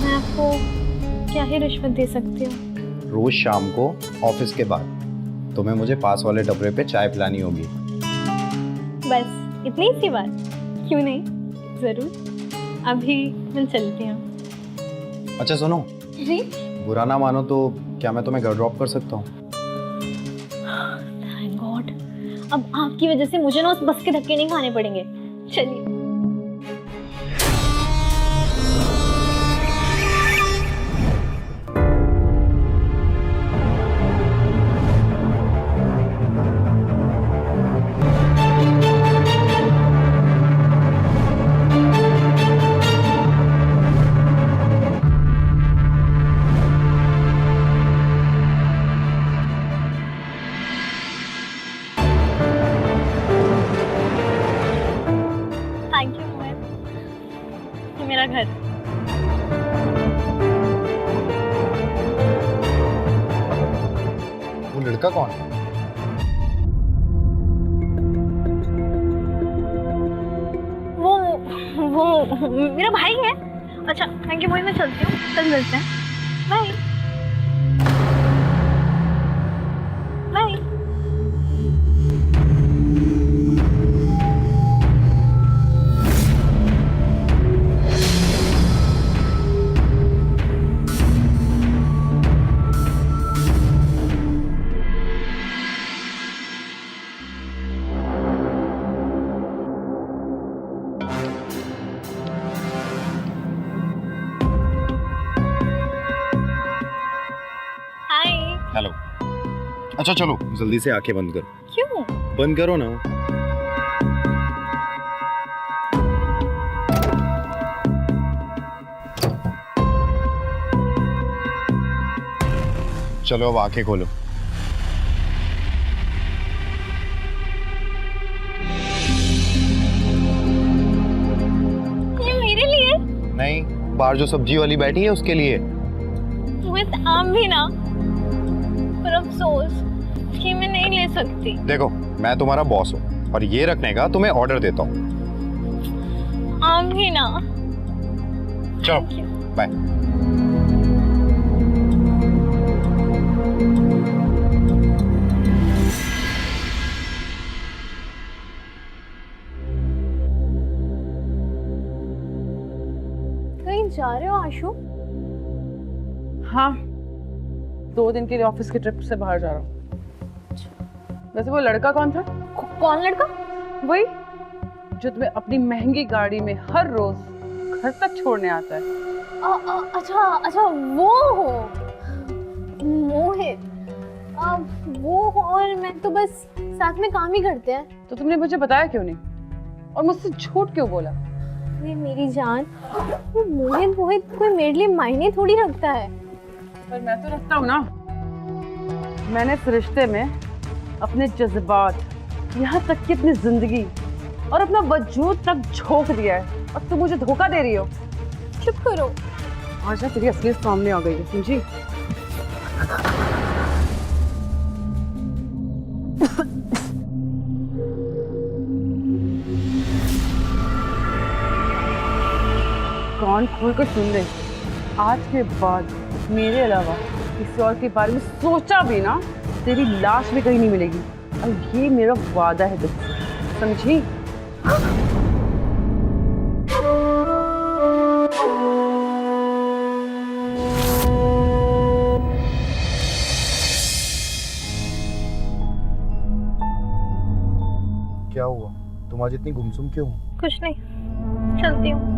मैं आपको क्या ही रिश्वत दे सकती हूँ? रोज शाम को ऑफिस के बाद तुम्हें मुझे पास वाले टपरे पे चाय पिलानी होगी। बस इतनी सी बात? क्यों नहीं, जरूर। अभी मैं चलती हूँ। अच्छा सुनो, जी? बुरा ना मानो तो क्या मैं तुम्हें घर ड्रॉप कर सकता हूँ? थैंक गॉड, अब आपकी वजह से मुझे ना उस बस के धक्के नहीं खाने पड़ेंगे। चलिए। थैंक यू मोहित, ये मेरा घर। वो लड़का कौन है? वो मेरा भाई है। अच्छा थैंक यू मोहित, मैं चलती हूँ, कल मिलते हैं। Bye bye. हाय। हेलो। अच्छा चलो जल्दी से आंखें बंद करो। क्यों? बंद करो ना। चलो अब आंखें खोलो। ये मेरे लिए? नहीं, बाहर जो सब्जी वाली बैठी है उसके लिए। मोहित आप भी ना, पर अफसोस कि मैं नहीं ले सकती। देखो मैं तुम्हारा बॉस हूँ और ये रखने का तुम्हें ऑर्डर देता हूँ। आप भी ना। चलो बाय। कहीं जा रहे हो आशु? हाँ, 2 दिन के लिए ऑफिस की ट्रिप से बाहर जा रहा हूँ। वैसे वो लड़का कौन था? कौन लड़का? वही जो तुम्हें अपनी महंगी गाड़ी में हर रोज घर तक छोड़ने आता है। अच्छा वो हो मोहित। वो और मैं तो बस साथ में काम ही करते हैं। तो तुमने मुझे बताया क्यों नहीं और मुझसे झूठ क्यों बोला? ये मेरी जान, वो मोहित कोई मेरे लिए मायने थोड़ी रखता है। पर मैं तो रखता हूँ ना। मैंने इस रिश्ते में अपने जज्बात, यहाँ तक कि अपनी जिंदगी और अपना वजूद तक झोंक दिया है और तुम मुझे धोखा दे रही हो। चुप करो। आज ना तेरी असलियत सामने आ गई है, समझी? कान खोल कर सुन ले, आज के बाद मेरे अलावा किसी और के बारे में सोचा भी ना, तेरी लाश भी कहीं नहीं मिलेगी। और ये मेरा वादा है तुझसे, समझी? क्या हुआ? तुम आज इतनी गुमसुम क्यों हो? कुछ नहीं, चलती हूँ।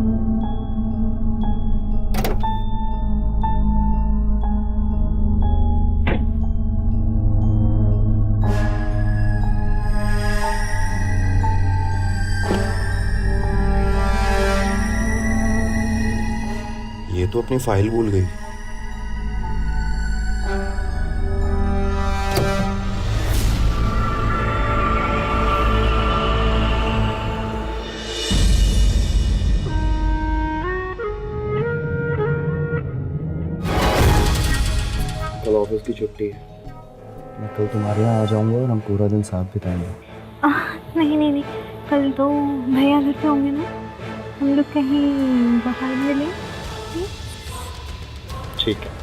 ये तो अपनी फाइल भूल गई। कल ऑफिस की छुट्टी है, मैं कल तुम्हारे यहाँ आ जाऊँगा और हम पूरा दिन साथ बिताएंगे। नहीं नहीं नहीं, कल तो भैया घर पे होंगे ना, हम लोग कहीं बाहर मिलें। ठीक है।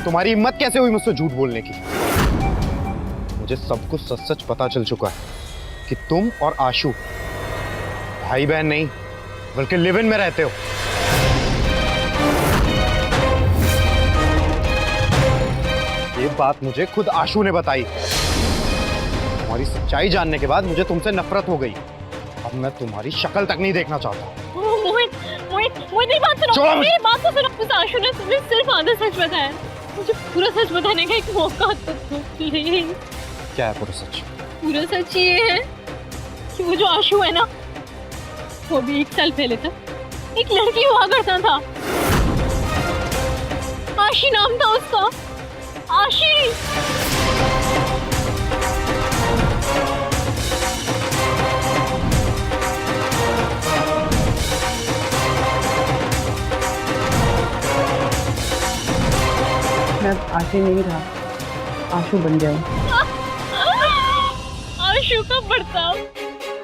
तुम्हारी हिम्मत कैसे हुई मुझसे झूठ बोलने की? मुझे सब कुछ सच सच पता चल चुका है कि तुम और आशु भाई बहन नहीं बल्कि लिव इन में रहते हो। ये बात मुझे खुद आशु ने बताई। तुम्हारी सच्चाई जानने के बाद मुझे तुमसे नफरत हो गई। अब मैं तुम्हारी शक्ल तक नहीं देखना चाहता। मोहित मोहित मोहित, मेरी बात सुनो, मेरी बात तो सुनो। मुझे आशु ने तुम्हें सिर्फ आधा सच बताया, मुझे पूरा सच बताने का एक मौका तो दो प्लीज। क्या है पूरा सच? पूरा सच ये है कि वो जो आशु है ना, वो भी 1 साल पहले तक एक लड़की हुआ करता था। आशी नाम था उसका, आशी। मैं आशी नहीं रहा, आशु बन जाऊं। आशु का बर्ताव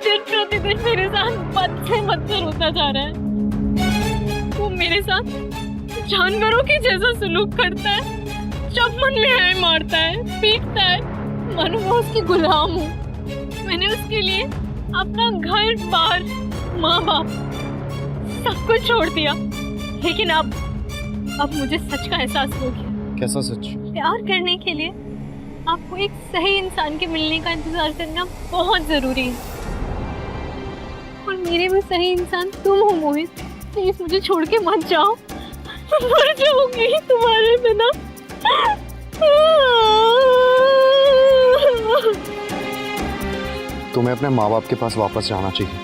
दिन प्रतिदिन मेरे साथ बद से बदतर होता जा रहा है। वो मेरे साथ जानवरों के जैसा सलूक करता है, जब मन में आए मारता है, पीटता है, मानो मैं उसकी गुलाम हूँ। मैंने उसके लिए अपना घर बार, माँ बाप सब कुछ छोड़ दिया, लेकिन अब मुझे सच का एहसास हो गया। कैसा सच? प्यार करने के लिए आपको एक सही इंसान के मिलने का इंतजार करना बहुत जरूरी है, और मेरे में सही इंसान तुम हो मोहित। प्लीज मुझे छोड़ के मत जाओ, मैं मर जाऊंगी तुम्हारे बिना। तुम्हें अपने माँ बाप के पास वापस जाना चाहिए।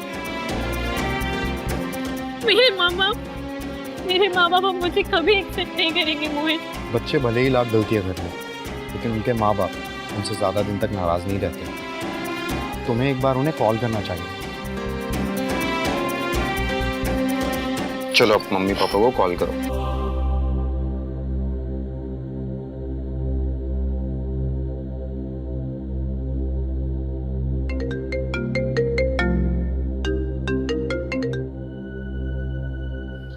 मेरे माँ बाप अब मुझे कभी एक्सेप्ट नहीं करेंगे मोहित। बच्चे भले ही लाख गलतियां कर लें, लेकिन उनके माँ बाप उनसे ज्यादा दिन तक नाराज नहीं रहते। तुम्हें एक बार उन्हें कॉल करना चाहिए। चलो अब मम्मी पापा को कॉल करो।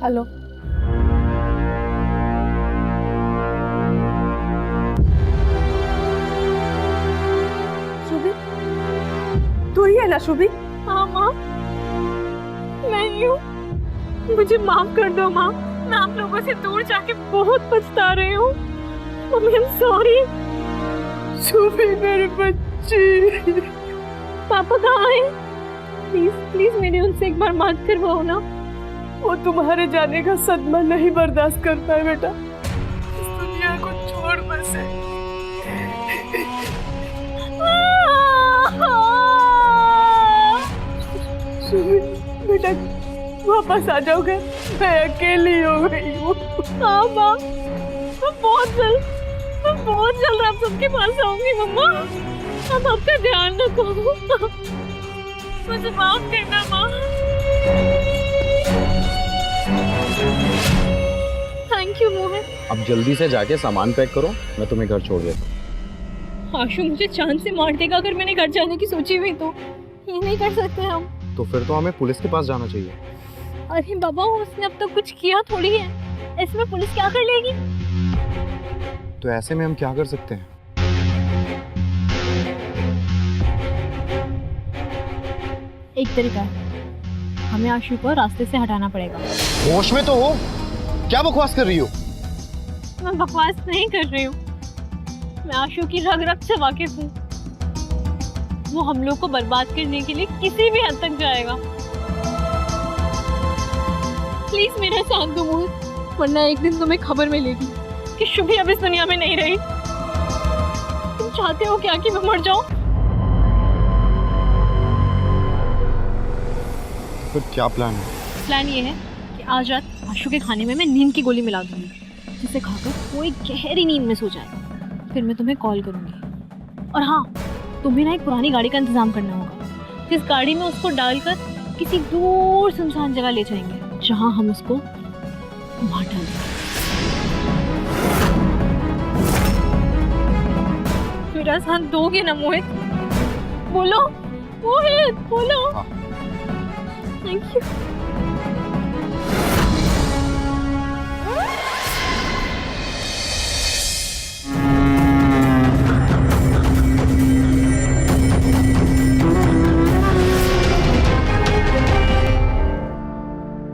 हेलो, तू ही है ना शुभी? हाँ माँ, मैं ही हूँ। मुझे माफ कर दो माँ, मैं आप लोगों से दूर जाके बहुत पछता रही हूँ। Mummy, I'm sorry। शुभी मेरे बच्चे। पापा कहाँ हैं? प्लीज प्लीज मेरे उनसे एक बार बात करवाओ ना। वो तुम्हारे जाने का सदमा नहीं बर्दाश्त करता है बेटा। इस दुनिया को छोड़ बसे। बेटा वापस आ जाओगे? मैं अकेली हो गई हूँ। हाँ माँ, मैं बहुत जल्द आप सबके पास आऊंगी मम्मा। अब आपका ध्यान रखो, मुझे माफ करना माँ। थैंक यू मोहित। अब जल्दी से जाके सामान पैक करो, मैं तुम्हें घर छोड़ देता हूँ। आशु मुझे चांद से मार देगा अगर मैंने घर जाने की सोची हुई तो। ये नहीं कर सकते हम। तो फिर तो हमें पुलिस के पास जाना चाहिए। अरे बाबा, उसने अब तक कुछ किया थोड़ी है, इसमें पुलिस क्या कर लेगी? तो ऐसे में हम क्या कर सकते हैं? एक तरीका है, हमें आशु को रास्ते से हटाना पड़ेगा। होश में तो हो, क्या बकवास कर रही हो? मैं बकवास नहीं कर रही हूँ, मैं आशु की रग रग से वाकिफ हूँ। वो हम लोग को बर्बाद करने के लिए किसी भी हद तक जाएगा। प्लीज मेरा साथ दो मोहित, वरना एक दिन तुम्हें खबर मिलेगी कि शुभी अब इस दुनिया में नहीं रही? तुम चाहते हो क्या कि मैं मर जाऊं? फिर क्या प्लान है? प्लान ये है कि आज रात आशु के खाने में मैं नींद की गोली मिला दूंगी, जिसे खाकर कोई गहरी नींद में सो जाएगा। फिर मैं तुम्हें कॉल करूंगी। और हाँ, तुम्हें ना एक पुरानी गाड़ी का इंतजाम करना होगा, जिस गाड़ी में उसको डालकर किसी दूर सुनसान जगह ले जाएंगे, जहां हम उसको मार डालेंगे। मेरा साथ दोगे ना मोहित? बोलो मोहित, बोलो। Thank you.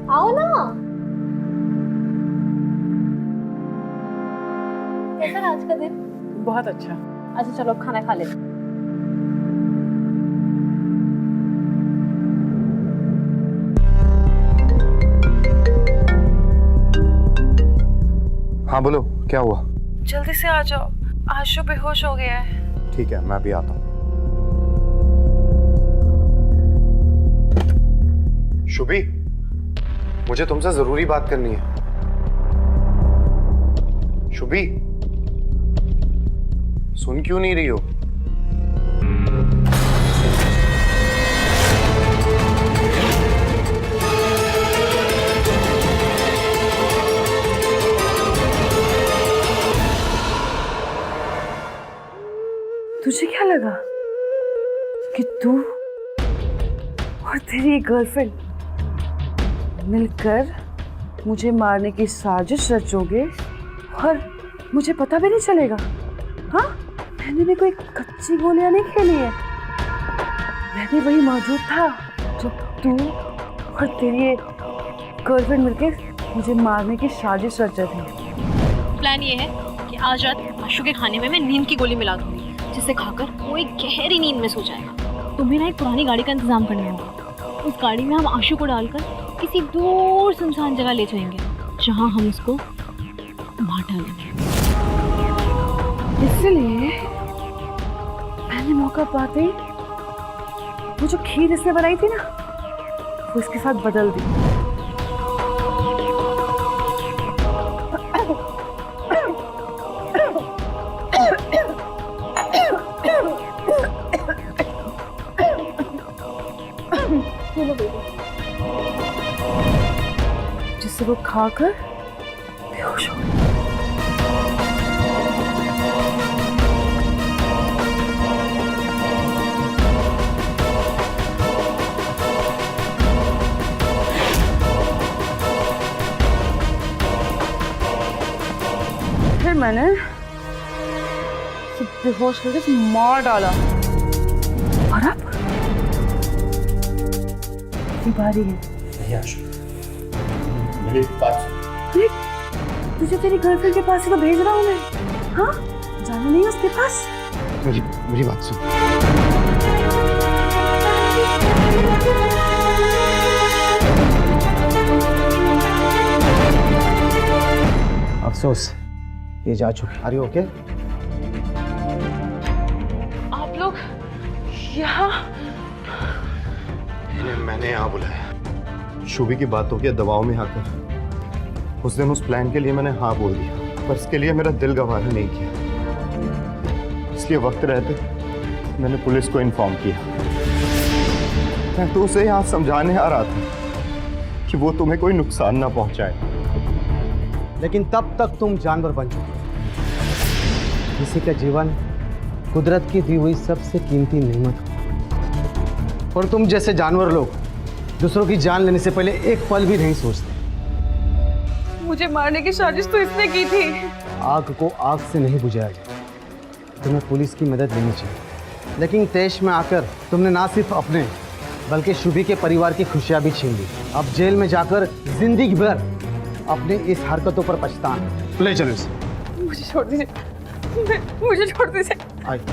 आओ ना। कैसा रहा आज का दिन? बहुत अच्छा। अच्छा चलो खाना खा लेते। हाँ बोलो, क्या हुआ? जल्दी से आ जाओ, आशु बेहोश हो गया है। ठीक है, मैं अभी आता हूँ। शुभी, मुझे तुमसे जरूरी बात करनी है। शुभी, सुन क्यों नहीं रही हो? तुझे क्या लगा कि तू और तेरी गर्लफ्रेंड मिलकर मुझे मारने की साजिश रचोगे और मुझे पता भी नहीं चलेगा? हाँ, मैंने भी कोई कच्ची गोलियां नहीं खेली है। मैं भी वही मौजूद था जब तू और तेरी गर्लफ्रेंड मिलकर मुझे मारने की साजिश रच रहे थे। प्लान ये है कि आज रात आशु के खाने में मैं नींद की गोली मिला दूंगी, जिसे खाकर कोई गहरी नींद में सो जाएगा। तुम्हें ना एक पुरानी गाड़ी का इंतजाम करना होगा। उस गाड़ी में हम आशु को डालकर किसी दूर सुनसान जगह ले जाएंगे, जहां हम उसको मार डालेंगे। इसलिए मैंने मौका पाते ही वो जो खीर इसने बनाई थी ना, वो इसके साथ बदल दी। जिससे वो खाकर बेहोश हो गई। फिर मैंने बेहोश करके मार डाला। और अब बारी है। मेरी बात, तुझे तेरी गर्लफ्रेंड के पास ही तो भेज रहा हूँ मैं। हाँ, जाना नहीं है उसके पास। मेरी बात सुन। अफसोस, ये जा चुकी। Are you okay? आप लोग यहाँ? मैंने यहाँ बुलाया। शुभी की बातों के दबाव में आकर उस दिन उस प्लान के लिए मैंने हाँ बोल दिया, पर इसके लिए मेरा दिल गवारा नहीं किया। इसलिए वक्त रहते मैंने पुलिस को इन्फॉर्म किया। मैं तो उसे यहाँ समझाने आ रहा था कि वो तुम्हें कोई नुकसान ना पहुंचाए, लेकिन तब तक तुम जानवर बन चुके। किसी का जीवन कुदरत की दी हुई सबसे कीमती नेमत है, और तुम जैसे जानवर लोग दूसरों की जान लेने से पहले एक पल भी नहीं सोचते। मुझे मारने की साजिश तो इसने की थी। आग को आग से नहीं बुझाया जाए, तुम्हें पुलिस की मदद लेनी चाहिए। लेकिन देश में आकर तुमने ना सिर्फ अपने बल्कि शुभी के परिवार की खुशियां भी छीन ली। अब जेल में जाकर जिंदगी भर अपने इस हरकतों पर पछताना। ले चलो इसे। मुझे छोड़ दीजिए, मुझे छोड़ दीजिए। आइए।